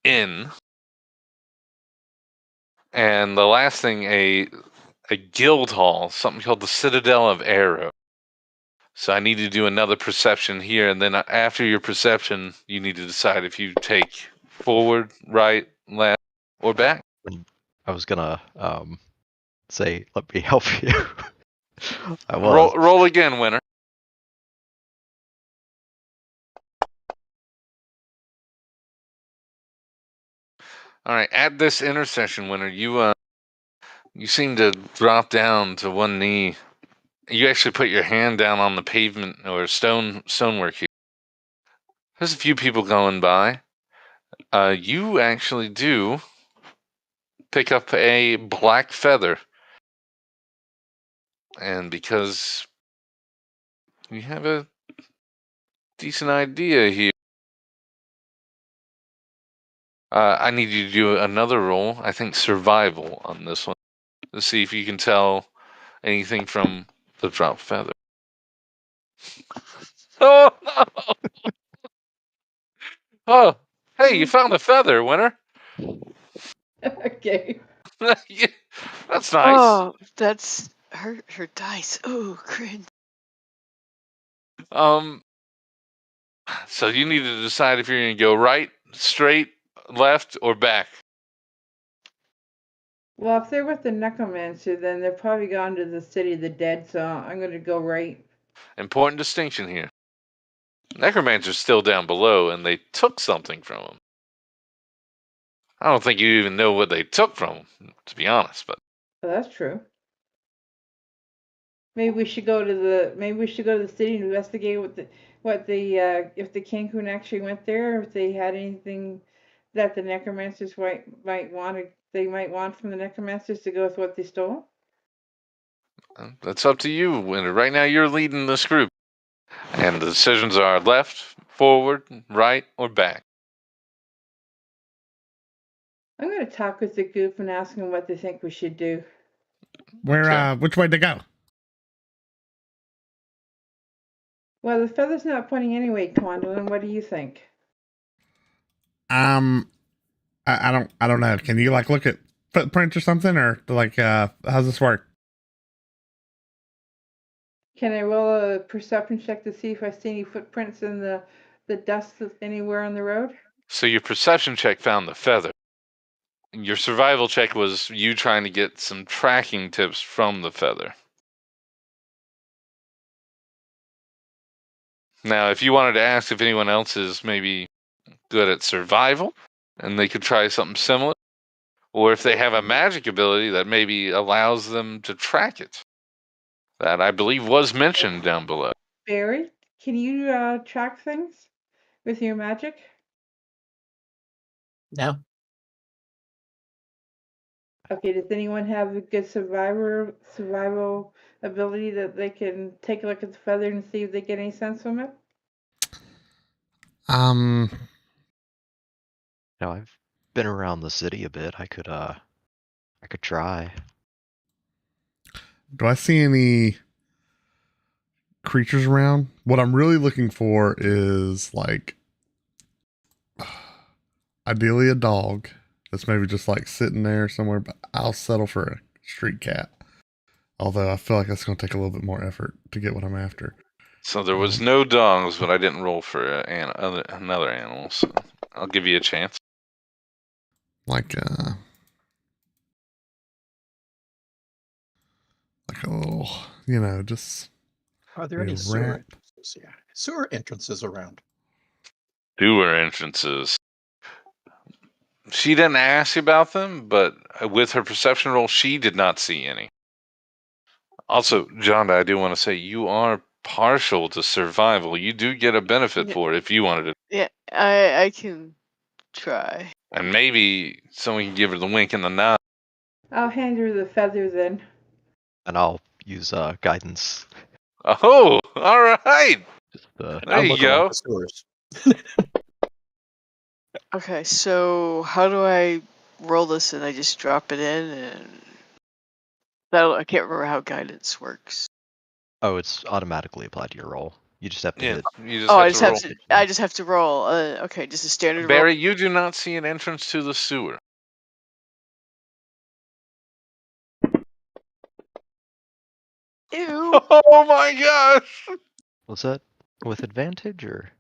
inn. And the last thing, a guild hall, something called the Citadel of Arrow. So I need to do another perception here, and then after your perception, you need to decide if you take forward, right, left, or back. I was gonna say, let me help you. I was. Roll again, Winner. All right, at this intersection, Winner, you seem to drop down to one knee. You actually put your hand down on the pavement or stonework here. There's a few people going by. You actually do pick up a black feather. And because you have a decent idea here, I need you to do another roll. I think survival on this one. To see if you can tell anything from the drop feather. Oh, no! Oh, hey, you found a feather, Winner. Okay. Yeah, that's nice. Oh, that's her dice. Oh, cringe. So you need to decide if you're going to go right, straight, left, or back. Well, if they're with the Necromancer, then they're probably gone to the City of the Dead, so I'm gonna go right. Important distinction here. Necromancer's still down below, and they took something from him. I don't think you even know what they took from him, to be honest. But Oh, that's true. Maybe we should go to the city and investigate if the Cancun actually went there, if they had anything that the Necromancers might want from the Necromancers to go with what they stole. That's up to you, Winter. Right now, you're leading this group, and the decisions are left, forward, right, or back. I'm going to talk with the group and ask them what they think we should do. Where? Which way to go? Well, the feather's not pointing anyway, Quandolin. What do you think? I don't know. Can you like look at footprints or something, or like how's this work? Can I roll a perception check to see if I see any footprints in the dust anywhere on the road? So your perception check found the feather. Your survival check was you trying to get some tracking tips from the feather. Now, if you wanted to ask if anyone else is maybe good at survival, and they could try something similar, or if they have a magic ability that maybe allows them to track it. That, I believe, was mentioned down below. Barry, can you track things with your magic? No. Okay, does anyone have a good survival ability that they can take a look at the feather and see if they get any sense from it? I've been around the city a bit. I could try. Do I see any creatures around? What I'm really looking for is like ideally a dog that's maybe just like sitting there somewhere, but I'll settle for a street cat. Although I feel like that's going to take a little bit more effort to get what I'm after. So there was no dogs, but I didn't roll for another animal, so I'll give you a chance. Like a little, just Are there a any sewer rat. entrances? Yeah, sewer entrances around. Sewer entrances. She didn't ask you about them, but with her perception roll, she did not see any. Also, John, I do want to say you are partial to survival. You do get a benefit for it if you wanted to. Yeah, I can try. And maybe someone can give her the wink and the nod. I'll hand her the feather then. And I'll use guidance. Oh, all right. Just, There I'll you look around go. the sewers. Okay, so how do I roll this and I just drop it in and I can't remember how guidance works. Oh, it's automatically applied to your roll. You just have to hit. You just Oh, have to roll. I just have to roll. Okay, just a standard Barry, you do not see an entrance to the sewer. roll. Ew. Oh my gosh! Was that with advantage or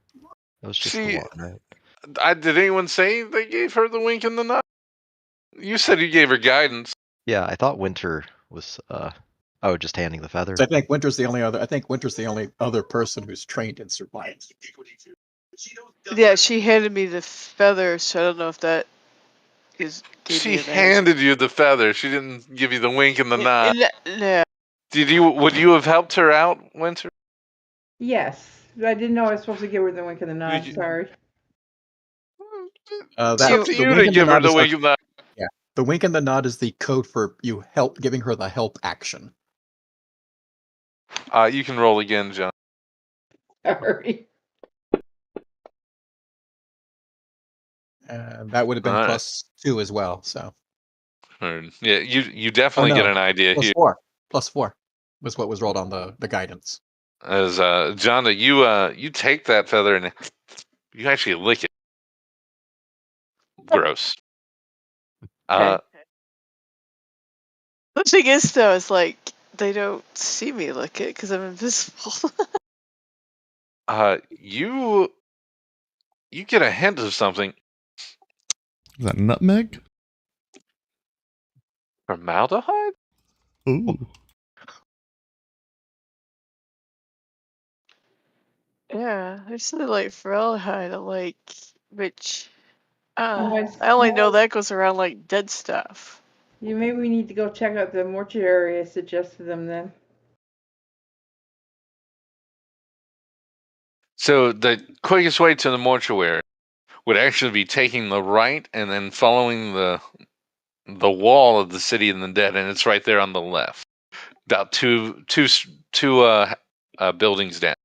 that was just the one, right? Did anyone say they gave her the wink and the nod? You said you gave her guidance. Yeah, I thought Winter was just handing the feather. I think Winter's the only other person who's trained in survival. Yeah, she handed me the feather, so I don't know if that is. She handed you the feather. She didn't give you the wink and the nod. No. Would you have helped her out, Winter? Yes, I didn't know I was supposed to give her the wink and the nod. Sorry. It's up to you to give her the wink and the nod. Yeah, the wink and the nod is the code for you giving her the help action. You can roll again, John. Sorry. That would have been +2 as well. So. Yeah, you definitely get an idea here. +4 was what was rolled on the guidance. As John, you take that feather and you actually lick it. Gross. Okay. The thing is, though, is like they don't see me lick it because I'm invisible. You get a hint of something. Is that nutmeg? Formaldehyde? Ooh. Yeah, I just like formaldehyde. I'm like, which I I only know that goes around like dead stuff. Maybe we need to go check out the mortuary I suggested them then. So the quickest way to the mortuary would actually be taking the right and then following the wall of the city of the dead, and it's right there on the left. about two buildings down.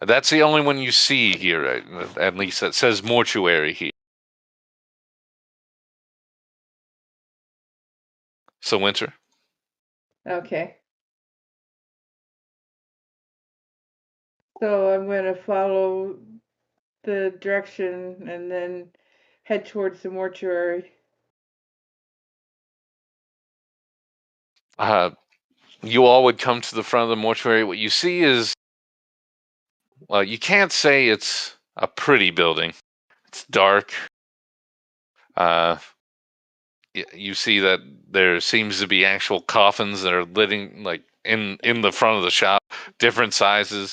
That's the only one you see here, at least that says mortuary here. So Winter. Okay. So I'm going to follow the direction and then head towards the mortuary. You all would come to the front of the mortuary. What you see is, well, you can't say it's a pretty building. It's dark. You see that there seems to be actual coffins that are living like in the front of the shop, different sizes.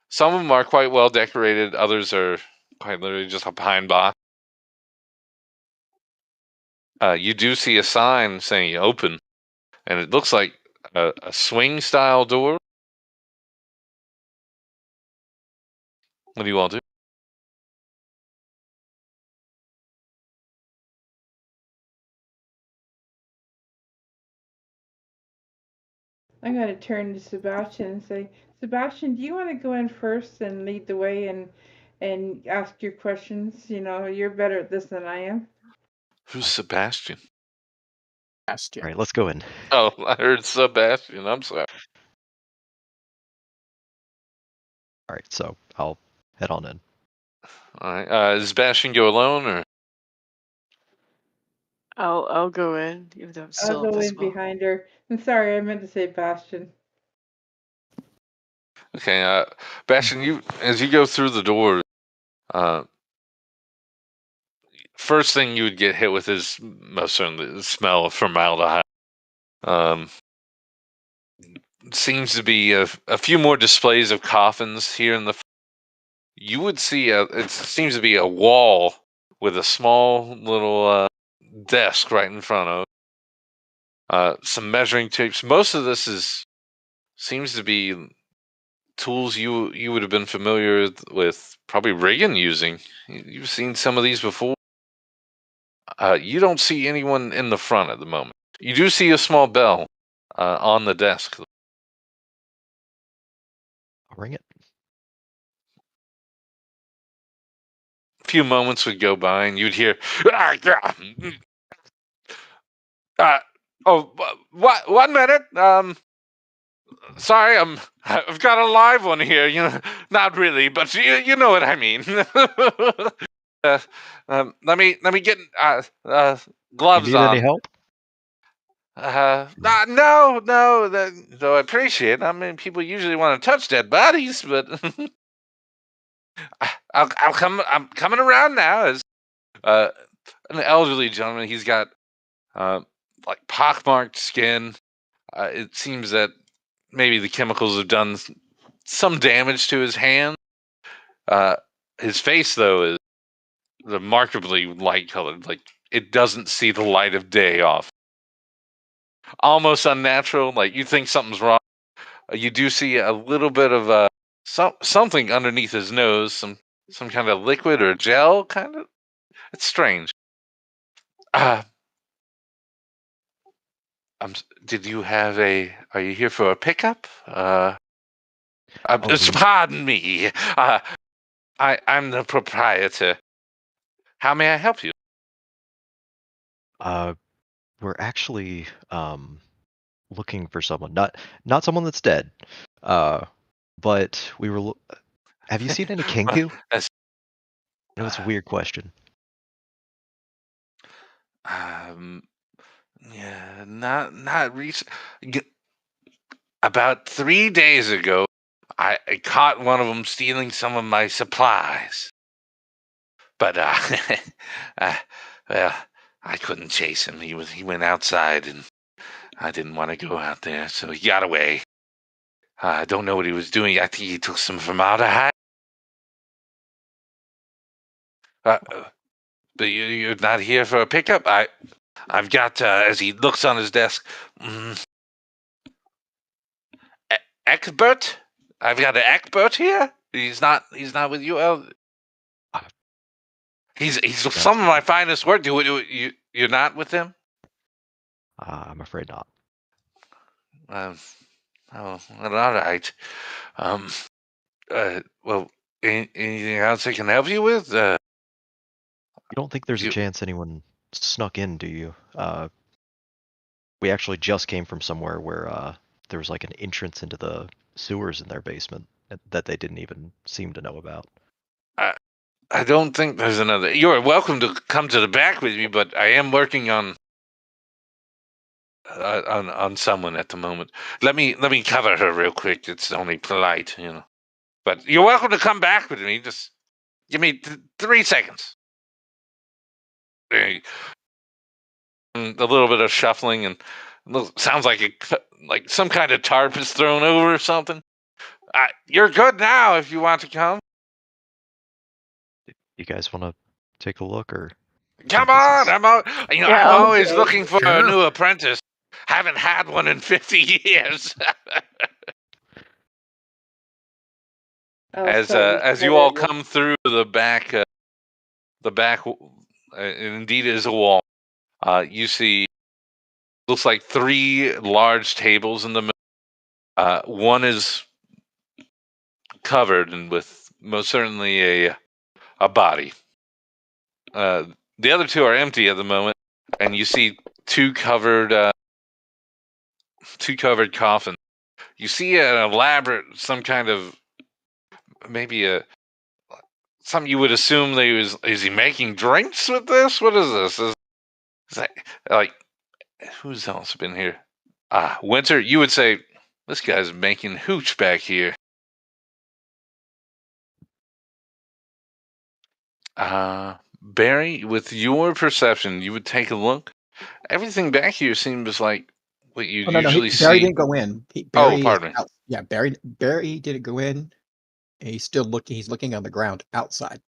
Some of them are quite well decorated. Others are quite literally just a pine box. You do see a sign saying open, and it looks like a swing style door. What do you all do? I'm going to turn to Sebastian and say, Sebastian, do you want to go in first and lead the way and ask your questions? You know, you're better at this than I am. Who's Sebastian? All right, let's go in. Oh, I heard Sebastian. I'm sorry. All right, so I'll head on in. All right. Does Sebastian go alone or? I'll go in, even though I'm still I'll go invisible. in behind her. I'm sorry, I meant to say Bastion. Okay, Bastion, as you go through the door, first thing you would get hit with is most certainly the smell of formaldehyde. Seems to be a few more displays of coffins here in the. You would see it seems to be a wall with a small little desk right in front of. Some measuring tapes. Most of this seems to be tools you would have been familiar with, probably Reagan using. You've seen some of these before. You don't see anyone in the front at the moment. You do see a small bell on the desk. I'll ring it. A few moments would go by, and you'd hear, oh, what? 1 minute. Sorry, I've got a live one here. You know, not really, but you know what I mean. Let me get gloves You need on. any help? No. Though I appreciate it. I mean, people usually want to touch dead bodies, but I'll come. I'm coming around now. As an elderly gentleman, he's got like pockmarked skin. It seems that maybe the chemicals have done some damage to his hand. His face, though, is remarkably light colored. Like it doesn't see the light of day off. Almost unnatural. Like you think something's wrong. You do see a little bit of something underneath his nose, some kind of liquid or gel, kind of. It's strange. Did you have a? Are you here for a pickup? Pardon me. I'm the proprietor. How may I help you? We're actually looking for someone, not someone that's dead. But we were. Have you seen any Kinku? No, it's a weird question. Yeah, not recent. About 3 days ago, I caught one of them stealing some of my supplies. But well, I couldn't chase him. He went outside, and I didn't want to go out there, so he got away. I don't know what he was doing. I think he took some formaldehyde. But you're not here for a pickup? I've got, as he looks on his desk, Eckbert? I've got an Eckbert here? He's not with you? He's some of my finest work. You're not with him? I'm afraid not. Oh, well, all right. Well, anything else I can help you with? You don't think there's a You, chance anyone snuck in, do you? We actually just came from somewhere where there was like an entrance into the sewers in their basement that they didn't even seem to know about. I don't think there's another. You're welcome to come to the back with me, but I am working on someone at the moment. Let me cover her real quick. It's only polite, you know. But you're welcome to come back with me. Just give me 3 seconds. A little bit of shuffling and sounds like some kind of tarp is thrown over or something. You're good now if you want to come. You guys want to take a look, or Come think this on, is- Yeah, I'm I'll always go. looking for a Sure. new apprentice. Haven't had one in 50 years. I'll start As you all come through the back, indeed is a wall. You see, looks like 3 large tables in the middle. One is covered and with most certainly a body. The other 2 are empty at the moment, and you see 2 covered coffins. You see an elaborate, some kind of maybe something you would assume is he making drinks with this? What is this? Is that, like, who's else been here? Winter, you would say this guy's making hooch back here. Barry, with your perception, you would take a look. Everything back here seems like what you Oh, no, usually Barry see. didn't go in. Oh, Barry is pardon me. out. Yeah, Barry didn't go in. He's still looking. He's looking on the ground outside.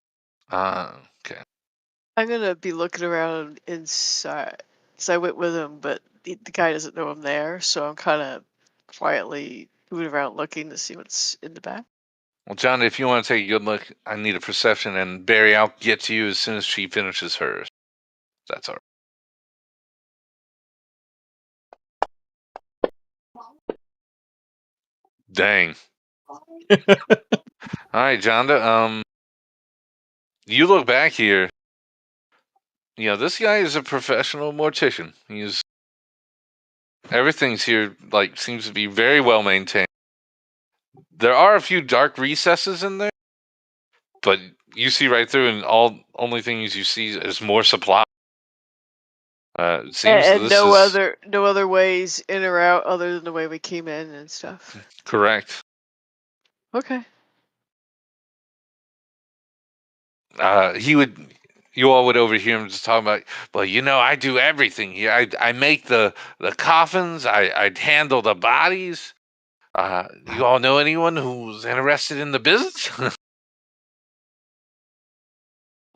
Okay. I'm gonna be looking around inside. So I went with him, but the guy doesn't know I'm there, so I'm kind of quietly moving around looking to see what's in the back. Well, John, if you want to take a good look, I need a perception, and Barry, I'll get to you as soon as she finishes hers. That's all right. Dang. All right, Jonda. You look back here. You know, this guy is a professional mortician. Everything's here seems to be very well maintained. There are a few dark recesses in there, but you see right through, and only things you see is more supply. It seems And this is no other ways in or out other than the way we came in and stuff. correct. Okay. You all would overhear him just talking about, well, I do everything here. I make the coffins. I'd handle the bodies. You all know anyone who's interested in the business?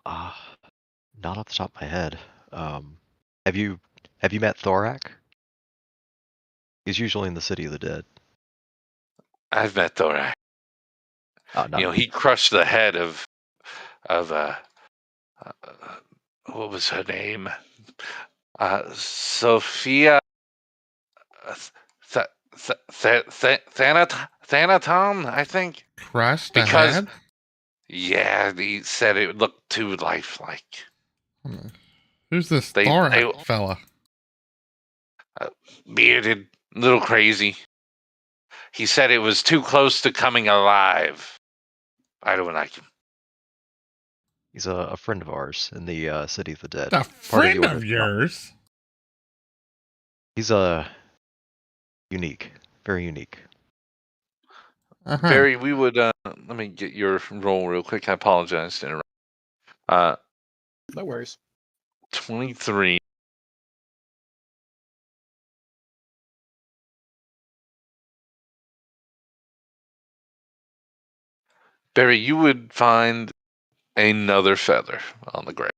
Not off the top of my head. Have you met Thorak? He's usually in the City of the Dead. I've met Thorak. No. He crushed the head of what was her name? Sophia Thanaton, I think. Crushed the Because head? yeah, he said it looked too lifelike. Who's this They- Thorak fella? Bearded, little crazy. He said it was too close to coming alive. I don't like him. He's a friend of ours in the City of the Dead. A friend of yours? He's unique, very unique. Uh-huh. Barry, we would let me get your roll real quick. I apologize to interrupt. No worries. 23. Barry, you would find another feather on the grave.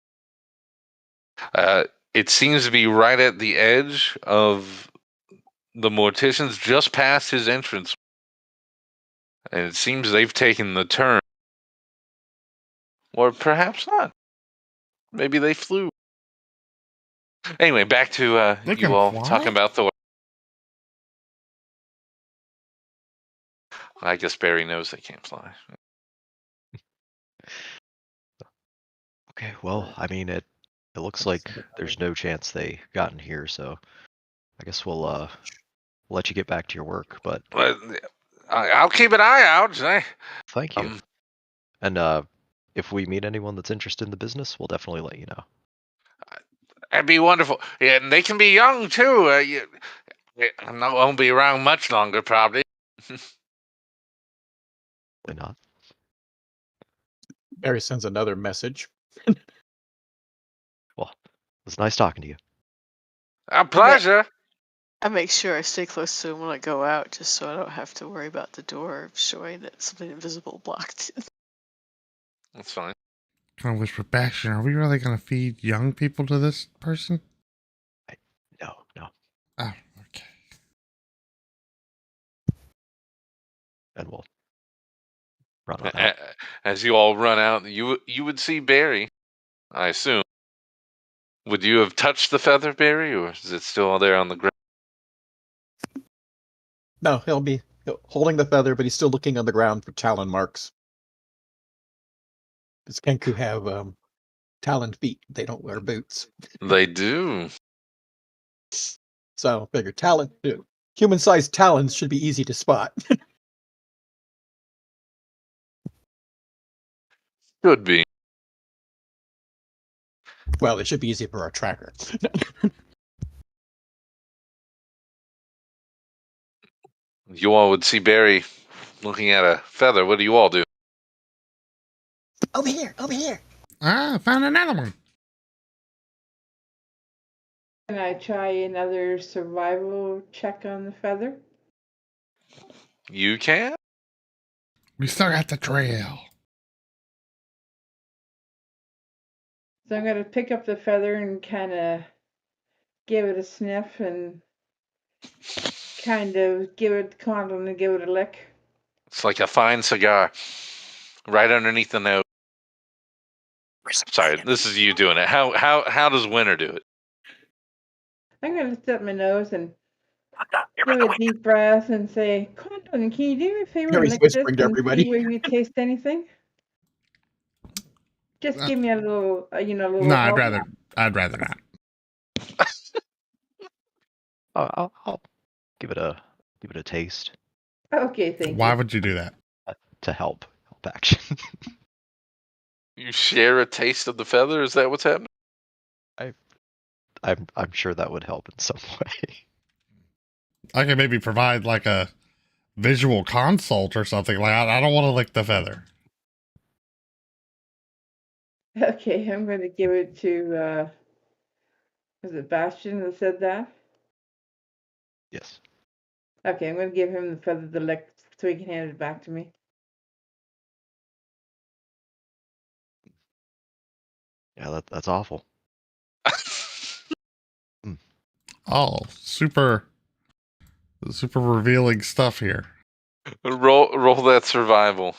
It seems to be right at the edge of the morticians, just past his entrance. And it seems they've taken the turn. Or perhaps not. Maybe they flew. Anyway, back to They you can all fly? talking about Thor. I guess Barry knows they can't fly. Okay, well, I mean, it looks like there's no chance they got in here, so I guess we'll let you get back to your work. But But I'll keep an eye out. thank you. And if we meet anyone that's interested in the business, we'll definitely let you know. That'd be wonderful. Yeah, and they can be young too. I won't be around much longer, probably. Why not? Barry sends another message. Well, it was nice talking to you. A pleasure. I make sure I stay close to him when I go out, just so I don't have to worry about the door showing that something invisible blocked it. That's fine. Kind of whisper, Bastion, are we really going to feed young people to this person? No. Oh, okay. And we'll run on out. As you all run out, you would see Barry, I assume. Would you have touched the feather, Barry, or is it still there on the ground? No, he'll be holding the feather, but he's still looking on the ground for talon marks. Does Kenku have talon feet? They don't wear boots. They do. So I figure human-sized talons should be easy to spot. Could be. Well, it should be easy for our tracker. You all would see Barry looking at a feather. What do you all do? Over here, over here. Ah, found another one. Can I try another survival check on the feather? You can? We still got the trail. So I'm going to pick up the feather and kind of give it a sniff and kind of give it condom and give it a lick. It's like a fine cigar. Right underneath the nose. Sorry, this is you doing it. How does Winter do it? I'm going to lift up my nose and give a deep breath and say, Condon, can you do me a favor and Gary's lick this whispering to and everybody. see whether you taste anything? Just give me a little, a little No, help. I'd rather not. I'll give it a taste Okay, thank Why you. would you do that? to help action. You share a taste of the feather? Is that what's happening? I'm sure that would help in some way. I can maybe provide like a visual consult or something. Like I don't want to lick the feather. Okay, I'm going to give it to, was it Bastion that said that? Yes. Okay, I'm going to give him the feather to lick so he can hand it back to me. Yeah, that's awful. Oh, super revealing stuff here. Roll that survival.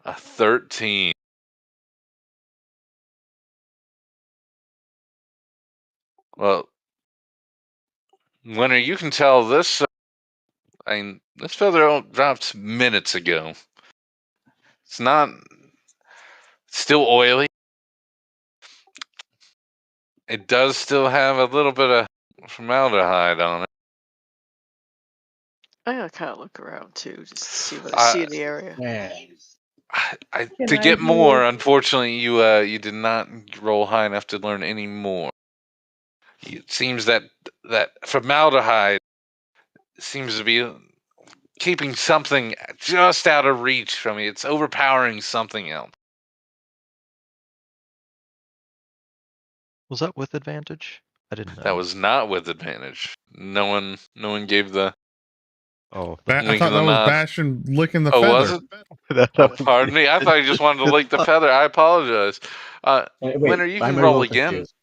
A 13. Well, Winter, you can tell this. This feather dropped minutes ago. It's not. It's still oily. It does still have a little bit of formaldehyde on it. I gotta kind of look around too, just to see what I see in the area. Yeah. To get more, unfortunately, you did not roll high enough to learn any more. It seems that formaldehyde seems to be keeping something just out of reach from you. It's overpowering something else. Was that with advantage? I didn't know. That was not with advantage. No one gave the. Oh, I thought that was Bastion licking the feather. Was it? Pardon me. I thought you just wanted to lick the feather. I apologize. Winter, you can roll again. Confused.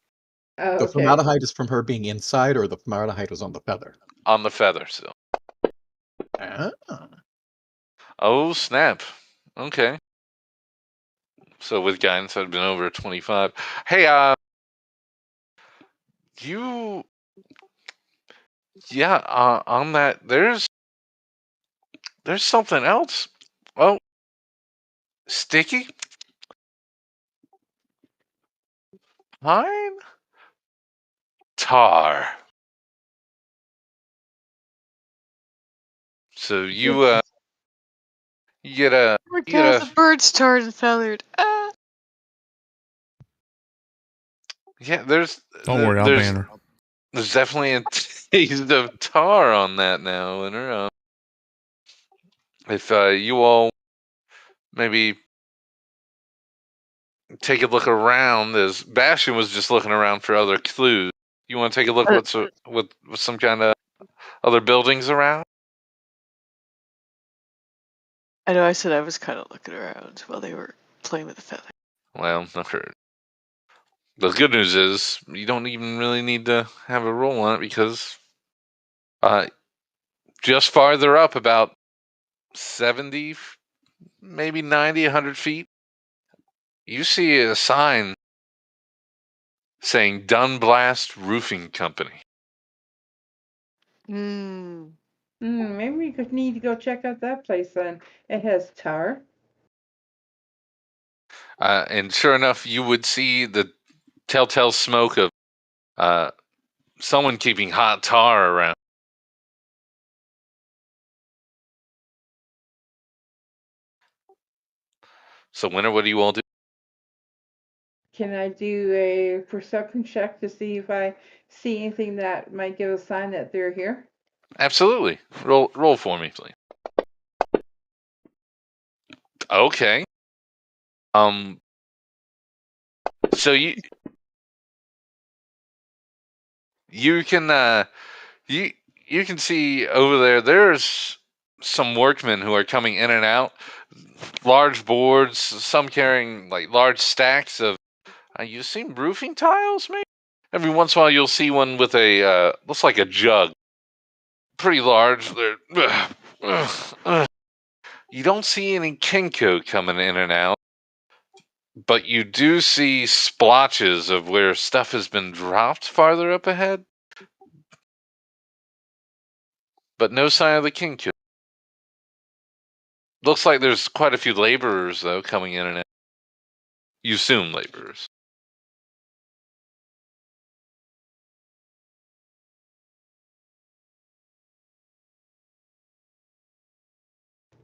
Oh, The okay. formaldehyde is from her being inside, or the formaldehyde was on the feather? On the feather still. Ah. Oh, snap. Okay. So with guidance, I'd been over 25. Hey, Yeah, on that, there's something else. Oh, sticky? Pine? Tar. So you get a Oh my god, the bird's tarred and feathered. Ah. yeah. There's Don't worry, I'll ban her. There's definitely a taste of tar on that now, Winter. If you all maybe take a look around, as Bastion was just looking around for other clues. You want to take a look with some kind of other buildings around? I know I said I was kind of looking around while they were playing with the feather. Well, the good news is you don't even really need to have a roll on it because just farther up, about 70, maybe 90, 100 feet, you see a sign saying Dunblast Roofing Company. Maybe we could need to go check out that place then. It has tar. And sure enough, you would see the telltale smoke of someone keeping hot tar around. So, Winter, what do you all do? Can I do a perception check to see if I see anything that might give a sign that they're here? Absolutely. Roll for me, please. Okay. So you can you can see over there. There's some workmen who are coming in and out. Large boards, some carrying like large stacks of. You seen roofing tiles, maybe? Every once in a while, you'll see one with a looks like a jug, pretty large. You don't see any Kinko coming in and out, but you do see splotches of where stuff has been dropped farther up ahead. But no sign of the Kinko. Looks like there's quite a few laborers though coming in and out. You assume laborers.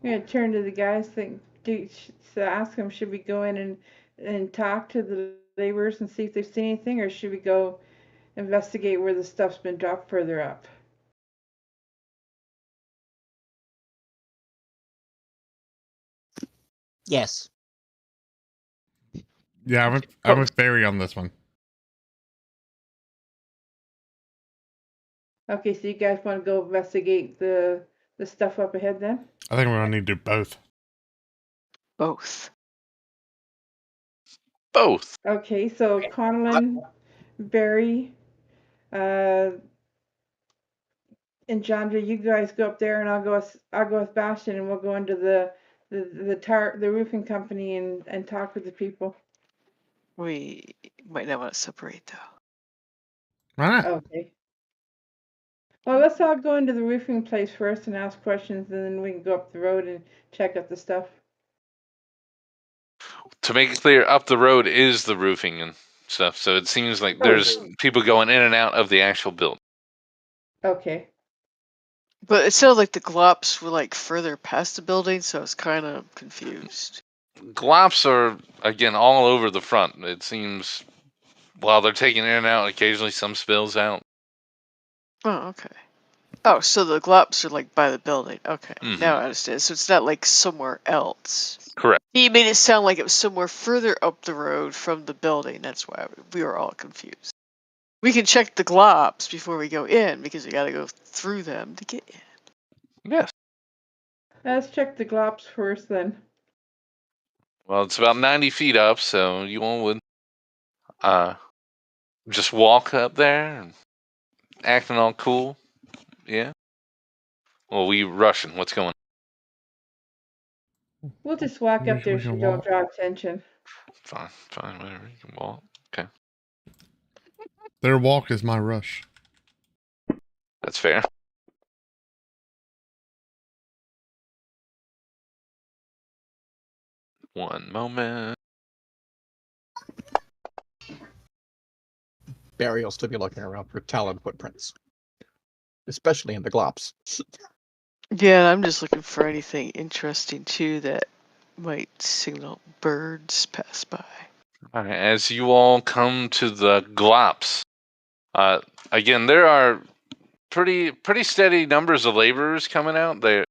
I'm gonna turn to the guys. To ask them, should we go in and talk to the laborers and see if they've seen anything, or should we go investigate where the stuff's been dropped further up? Yes. Yeah, I'm with Barry on this one. Okay, so you guys want to go investigate the stuff up ahead then? I think we're gonna need to do both. Both. Okay, so Conlon, Barry, and Chandra, you guys go up there, and I'll go with Bastion, and we'll go into the roofing company and talk with the people. We might not want to separate though. Why not? Okay. Well, let's all go into the roofing place first and ask questions, and then we can go up the road and check out the stuff. To make it clear, up the road is the roofing and stuff. So it seems like there's people going in and out of the actual building. Okay. But it sounded like the glops were like further past the building, so I was kind of confused. Glops are again all over the front. It seems while they're taking in and out, occasionally some spills out. Oh, okay. Oh, so the glops are like by the building. Okay, now I understand. So it's not like somewhere else. Correct. He made it sound like it was somewhere further up the road from the building. That's why we were all confused. We can check the glops before we go in because we got to go through them to get in. Yes. Let's check the glops first then. Well, it's about 90 feet up, so you all would just walk up there and acting all cool. Yeah. Well, we rushing. What's going on? We'll just walk up there so we don't draw attention. Fine, whatever. You can walk. Okay. Their walk is my rush. That's fair. One moment. Barry will still be looking around for talon footprints, especially in the glops. Yeah, I'm just looking for anything interesting too that might signal birds pass by. All right, as you all come to the glops, again, there are pretty steady numbers of laborers coming out. They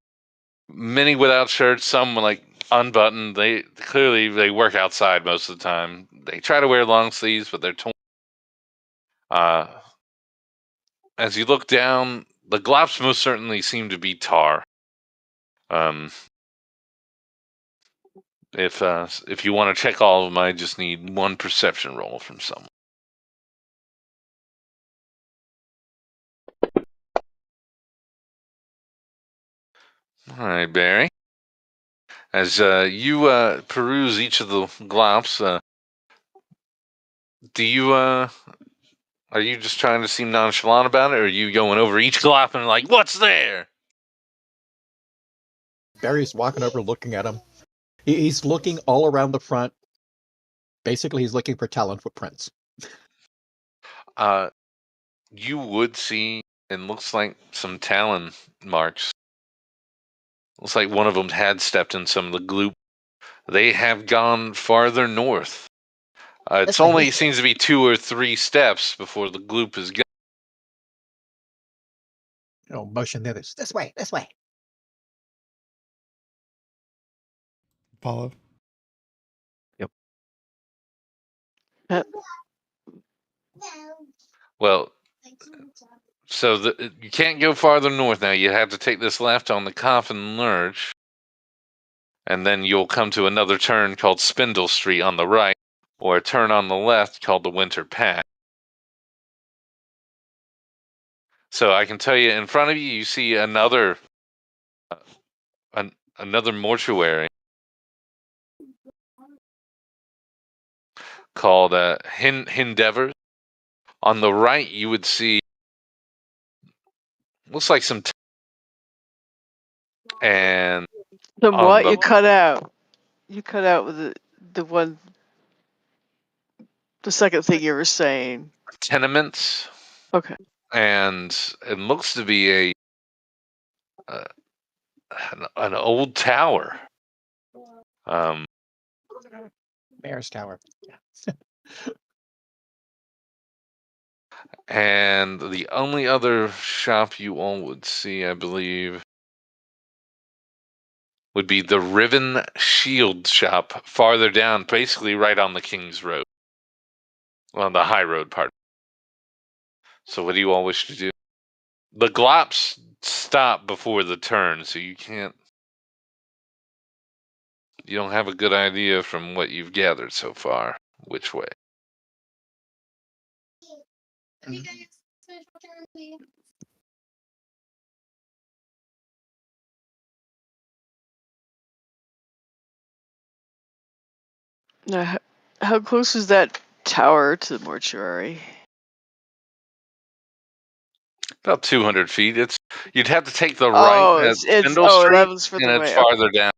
many without shirts, some like unbuttoned. They clearly work outside most of the time. They try to wear long sleeves, but they're torn. As you look down, the glops most certainly seem to be tar. If you want to check all of them, I just need one perception roll from someone. All right, Barry. As you peruse each of the glops, do you are you just trying to seem nonchalant about it, or are you going over each glop and like, what's there? Barry's walking over, looking at him. He's looking all around the front. Basically, he's looking for talon footprints. You would see, it looks like some talon marks. Looks like one of them had stepped in some of the gloop. They have gone farther north. It's only seems to be 2 or 3 steps before the gloop is gone. Motion the others. This way, this way. Follow. Well, so you can't go farther north now. You have to take this left on the Coffin Lurch, and then you'll come to another turn called Spindle Street on the right, or a turn on the left called the Winter Path. So I can tell you, in front of you, you see another mortuary called Hindever. On the right, you would see looks like some and What you cut out? You cut out with the second thing you were saying. tenements. Okay. And it looks to be an old tower. Mayor's Tower. And the only other shop you all would see, I believe, would be the Riven Shield shop farther down, basically right on the King's Road. On the high road part. So what do you all wish to do? The glops stop before the turn, so you don't have a good idea from what you've gathered so far which way. Now, how close is that tower to the mortuary? About 200 feet. You'd have to take the right at Spindle Street, that was further and away. it's farther down.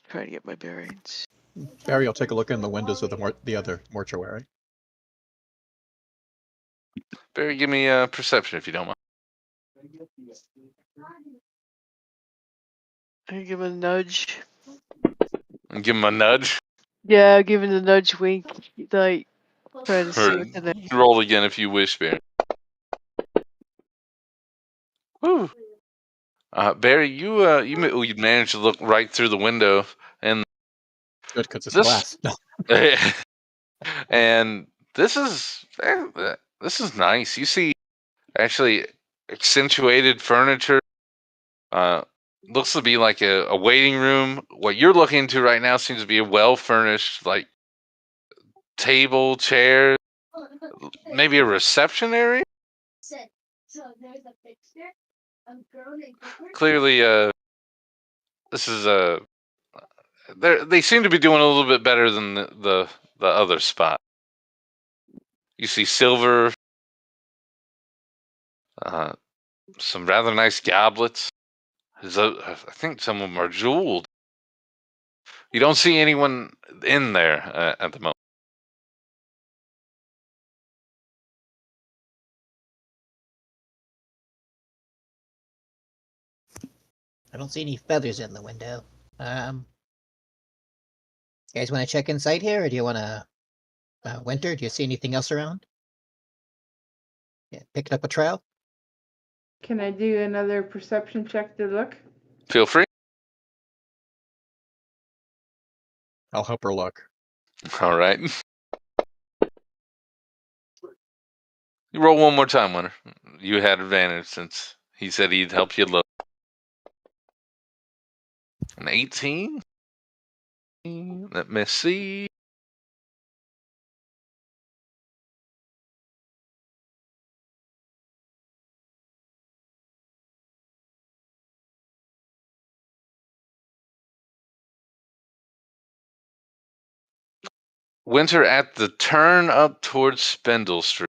Trying to get my bearings. Barry will take a look in the windows of the other mortuary. Barry, give me a perception if you don't mind. I give him a nudge. And give him a nudge. Yeah, give him the nudge wink. Like, trying to see what the Roll again if you wish, Barry. Woo. Barry, you managed to look right through the window, and good because it's glass. And this is nice. You see, actually, accentuated furniture. Looks to be like a waiting room. What you're looking into right now seems to be a well-furnished, like, table, chair, maybe a reception area. Clearly, this is they seem to be doing a little bit better than the other spot. You see silver, some rather nice goblets. I think some of them are jeweled. You don't see anyone in there at the moment. I don't see any feathers in the window. You guys want to check inside here, or do you want to? Winter, do you see anything else around? Yeah, picking up a trail. Can I do another perception check to look? Feel free. I'll help her look. All right. You roll one more time, Winter. You had advantage since he said he'd help you look. An 18? Let me see. Winter, at the turn up towards Spindle Street.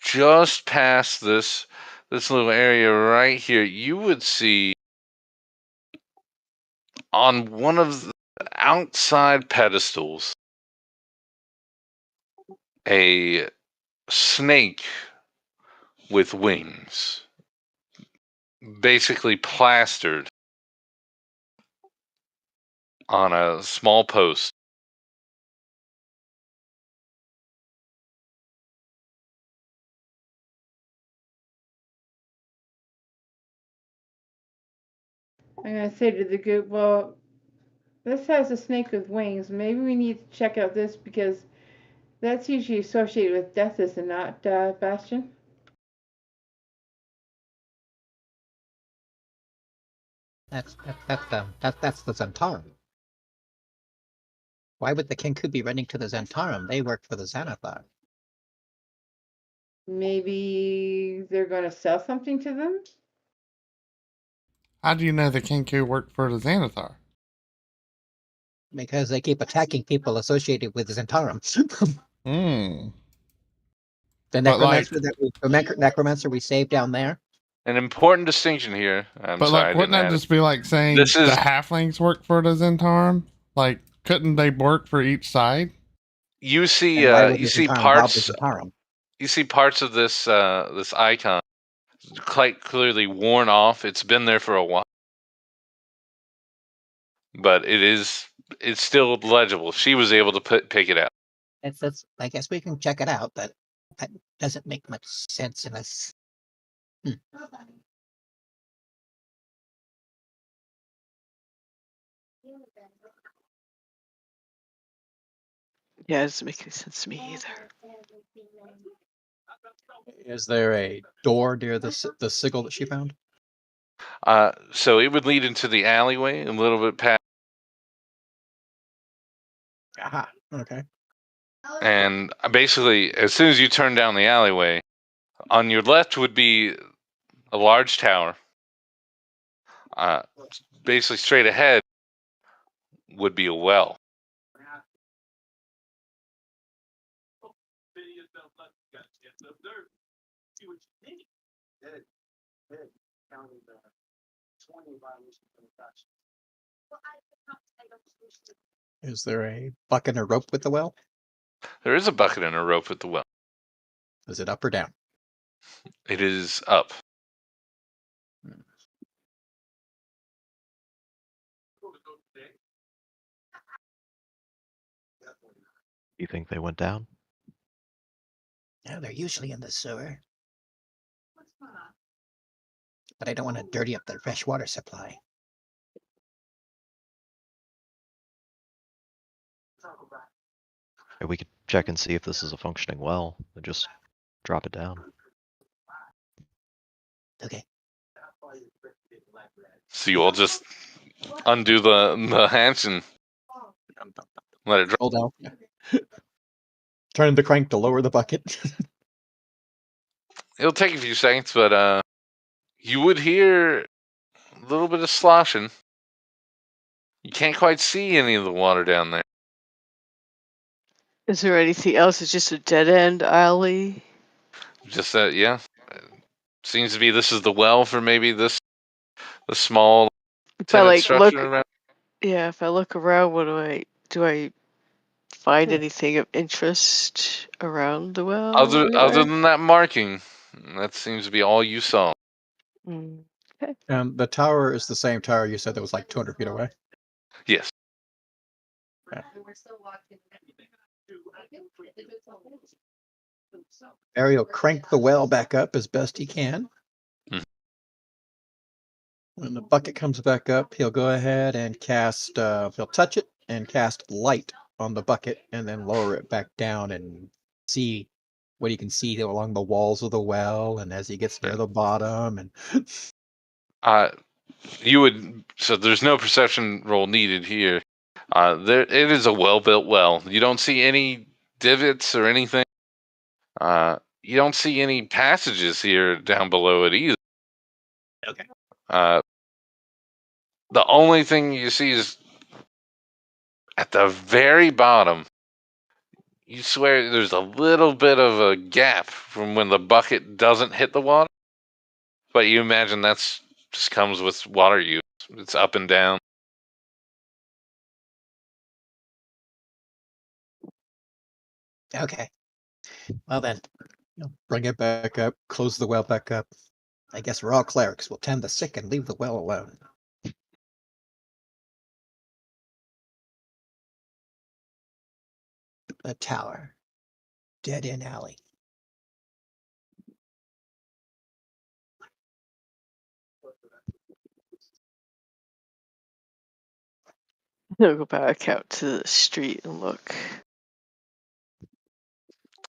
Just past this little area right here, you would see on one of the outside pedestals a snake with wings, basically plastered on a small post. I'm going to say to the group, well, this has a snake with wings. Maybe we need to check out this because that's usually associated with death, is it not, Bastion? That's the Zentarum. Why would the Kenku be running to the Zentarum? They work for the Xanathar. Maybe they're going to sell something to them? How do you know the Kenku work for the Xanathar? Because they keep attacking people associated with the Zentarum. Hmm. The But, like- necromancer we saved down there. An important distinction here. I'm But sorry, like, I wouldn't didn't that add just be like saying This is- the halflings work for the Zentarum? Like, couldn't they work for each side? You see, And why would you the see Zentarum rob parts. the Zentarum? You see parts of this this icon quite clearly worn off. It's been there for a while, but it's still legible. She was able to pick it out. I guess we can check it out, but that doesn't make much sense unless. Yeah, it doesn't make any sense to me either. Is there a door near the sigil that she found? So it would lead into the alleyway a little bit past, Aha. Okay. and basically, as soon as you turn down the alleyway, on your left would be a large tower. Basically, straight ahead would be a well. Is there a bucket or rope with the well? There is a bucket and a rope at the well. Is it up or down? It is up. You think they went down? Yeah, they're usually in the sewer. But I don't want to dirty up their fresh water supply. We could check and see if this is a functioning well and just drop it down. Okay. So you all just undo the hatch and let it drop. Roll down. Turn the crank to lower the bucket. It'll take a few seconds, but you would hear a little bit of sloshing. You can't quite see any of the water down there. Is there anything else? It's just a dead end alley. Just that, yeah. Seems to be this is the well for maybe the small If I tenant like look, structure around. yeah, if I look around, what do I find anything of interest around the well? Other anywhere? than that marking, that seems to be all you saw. Mm. Okay. And the tower is the same tower you said that was like 200 feet away. Yes. Barry will crank the well back up as best he can. Mhm. When the bucket comes back up, he'll go ahead and cast, he'll touch it and cast light on the bucket and then lower it back down and see what he can see along the walls of the well and as he gets near the bottom. And You would, so there's no perception roll needed here. It is a well-built well. You don't see any divots or anything. You don't see any passages here down below it either. Okay. The only thing you see is at the very bottom. You swear there's a little bit of a gap from when the bucket doesn't hit the water. But you imagine that's just comes with water use. It's up and down. Okay. Well then, Bring it back up, close the well back up. I guess we're all clerics. We'll tend the sick and leave the well alone. The tower. Dead end alley. I'll go back out to the street and look.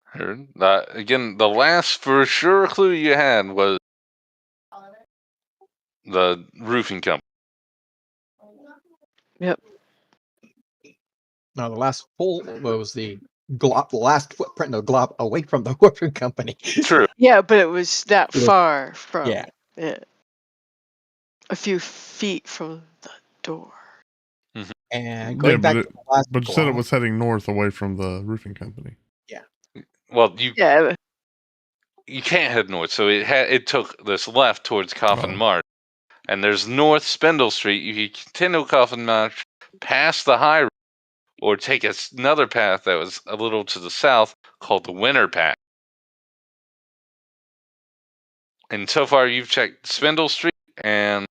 Heard. Again, the last for sure clue you had was the roofing company. Yep. Now, the last pull was the glop, the last footprint of glop away from the roofing company. True. Yeah, but it was that It was- far from yeah. it. A few feet from the door. And Yeah, going back but to the last but you said it glop, was heading north away from the roofing company. Well, Yeah. you can't head north, so it took this left towards Coffin Oh. Marsh, and there's North Spindle Street. You can continue Coffin Marsh past the high road, or take another path that was a little to the south called the Winter Path. And so far, you've checked Spindle Street and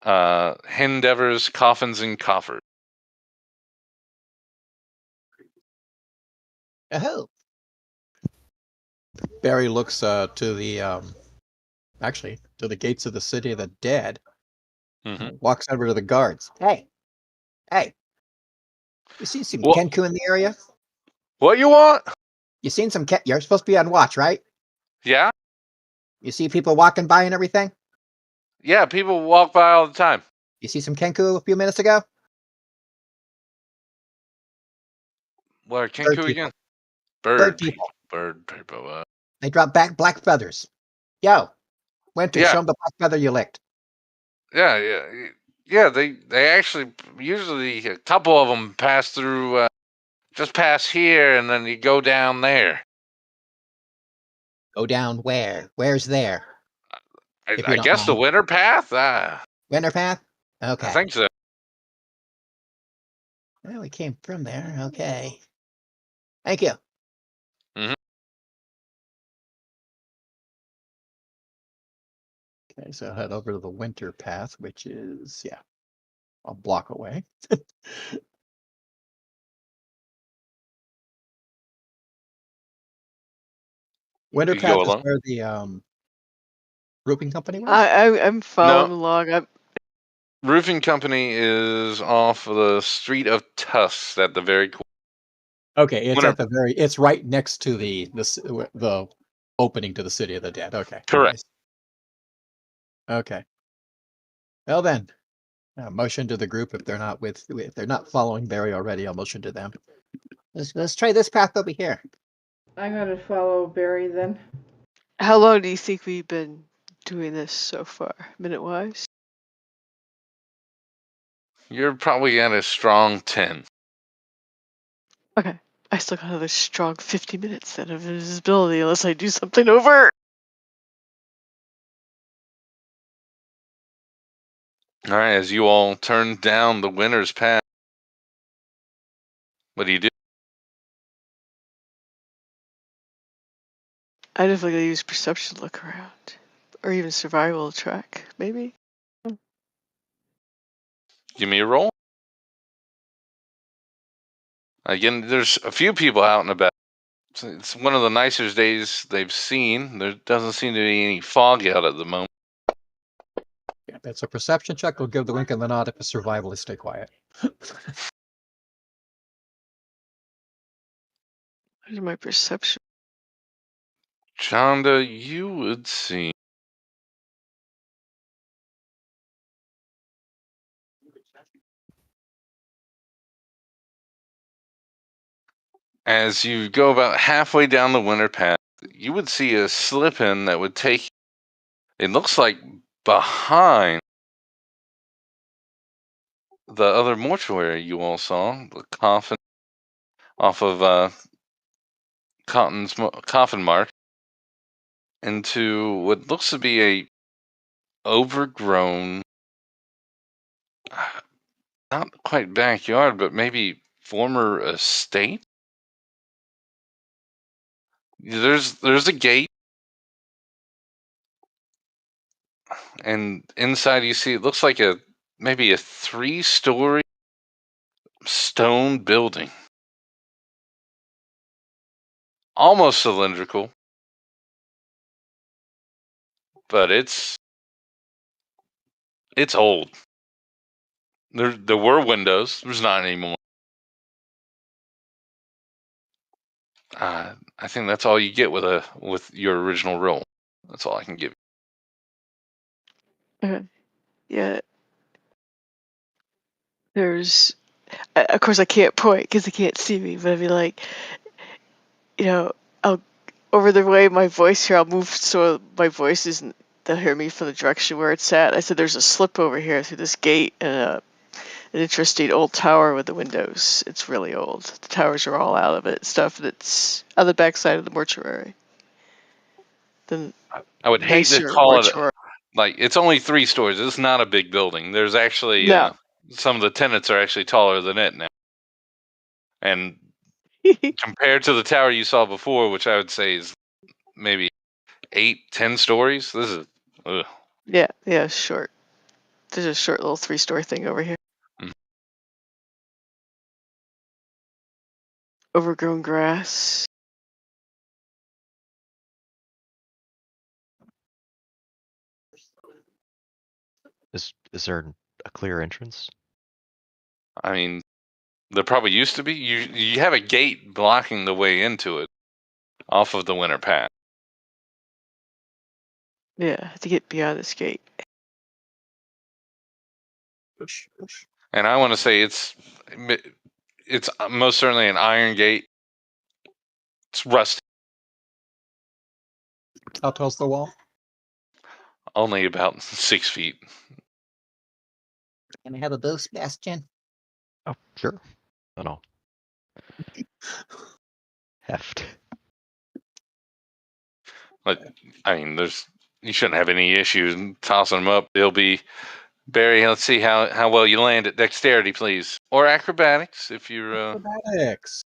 Hendeavor's Coffins and Coffers. Oh, Barry looks to the actually to the gates of the city of the dead. Mhm. Walks over to the guards. hey. You seen some What? Kenku in the area? What you want? You seen some You're supposed to be on watch, right? Yeah? You see people walking by and everything? Yeah, people walk by all the time. You see some Kenku a few minutes ago? What, Bird Kenku people. again? Bird people. Bird people. They drop back black feathers. Yo, Winter, Yeah. show them the black feather you licked. Yeah. They actually usually a couple of them pass through, just pass here, and then you go down there. Go down where? Where's there? If you I don't guess the mind. Winter Path. Winter path? Okay. I think so. Well, we came from there. Okay. Thank you. Okay, so head over to the winter path, which is a block away. Winter You path go is along. where the roofing company was. I'm following along. Roofing Company is off the street of Tusk at the very corner. Okay, it's Winter- at the very. It's right next to the opening to the city of the dead. Okay, Correct. Okay. Well then, motion to the group if they're not following Barry already. I'll motion to them. Let's try this path over here. I'm gonna follow Barry then. How long do you think we've been doing this so far, minute-wise? You're probably at a strong 10. Okay. I still got another strong 50 minutes then of invisibility unless I do something over. All right, as you all turn down the winner's path, what do you do? I definitely gotta use perception to look around. Or even survival track, maybe? Give me a roll. Again, there's a few people out and about. It's one of the nicest days they've seen. There doesn't seem to be any fog out at the moment. Yeah, that's a perception check. We'll give the wink and the nod if it's survival. Stay quiet. Where's my perception? Chanda, you would see. As you go about halfway down the winter path, you would see a slip-in that would take, it looks like, behind the other mortuary you all saw, the coffin off of Cotton's coffin mark, into what looks to be a overgrown, not quite backyard, but maybe former estate. There's a gate, and inside you see it looks like maybe a 3-story stone building, almost cylindrical, but it's old. There were windows. There's not anymore. I think that's all you get with your original roll. That's all I can give you. Okay. Yeah. There's. Of course, I can't point because they can't see me, but I'd be like, I'll over the way my voice here, I'll move so my voice isn't. They'll hear me from the direction where it's at. I said, "There's a slip over here through this gate and an interesting old tower with the windows. It's really old. The towers are all out of it. Stuff that's on the backside of the mortuary. The I would hate to nicer call it mortuary. like it's only 3 stories. It's not a big building. There's actually No. some of the tenants are actually taller than it now. And compared to the tower you saw before, which I would say is maybe 8-10 stories, this is ugh. Yeah, short. There's a short little 3-story thing over here. Mm. Overgrown grass. Is there a clear entrance? I mean, there probably used to be. You have a gate blocking the way into it off of the winter path. Yeah, to get beyond this gate. Push, push. And I want to say it's most certainly an iron gate. It's rusty. How tall's the wall? Only about 6 feet. Can I have a boost, Sebastian? Oh, sure. Oh no. Heft. But I mean, you shouldn't have any issues tossing them up. They'll be Barry. Let's see how well you land at dexterity, please, or acrobatics if you're. Acrobatics.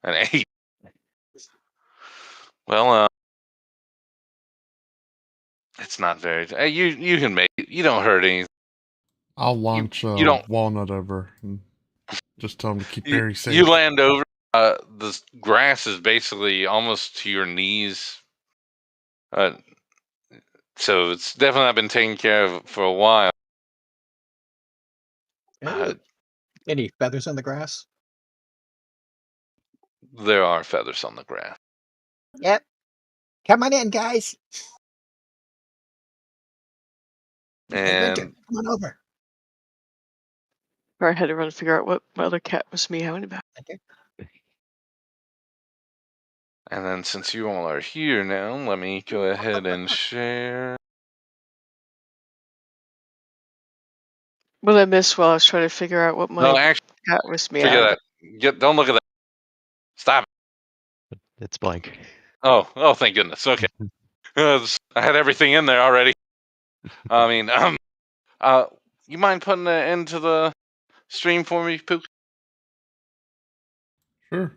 An 8. Well, it's not very. You can make it. You don't hurt anything. I'll launch you don't. Walnut over and just tell him to keep You, Barry safe. you land over. The grass is basically almost to your knees. So it's definitely not been taken care of for a while. Any feathers in the grass? There are feathers on the grass. Yep. Come on in, guys. Hey, Winter, And come on over. Or I had to run and figure out what my other cat was meowing about. Winter. and then since you all are here now, let me go ahead and share. What I missed while I was trying to figure out what my No, actually, cat was figure meowing. that. Don't look at that. Stop it. It's blank. Oh, thank goodness. Okay. I had everything in there already. I mean, you mind putting it into the stream for me, Pook? Sure.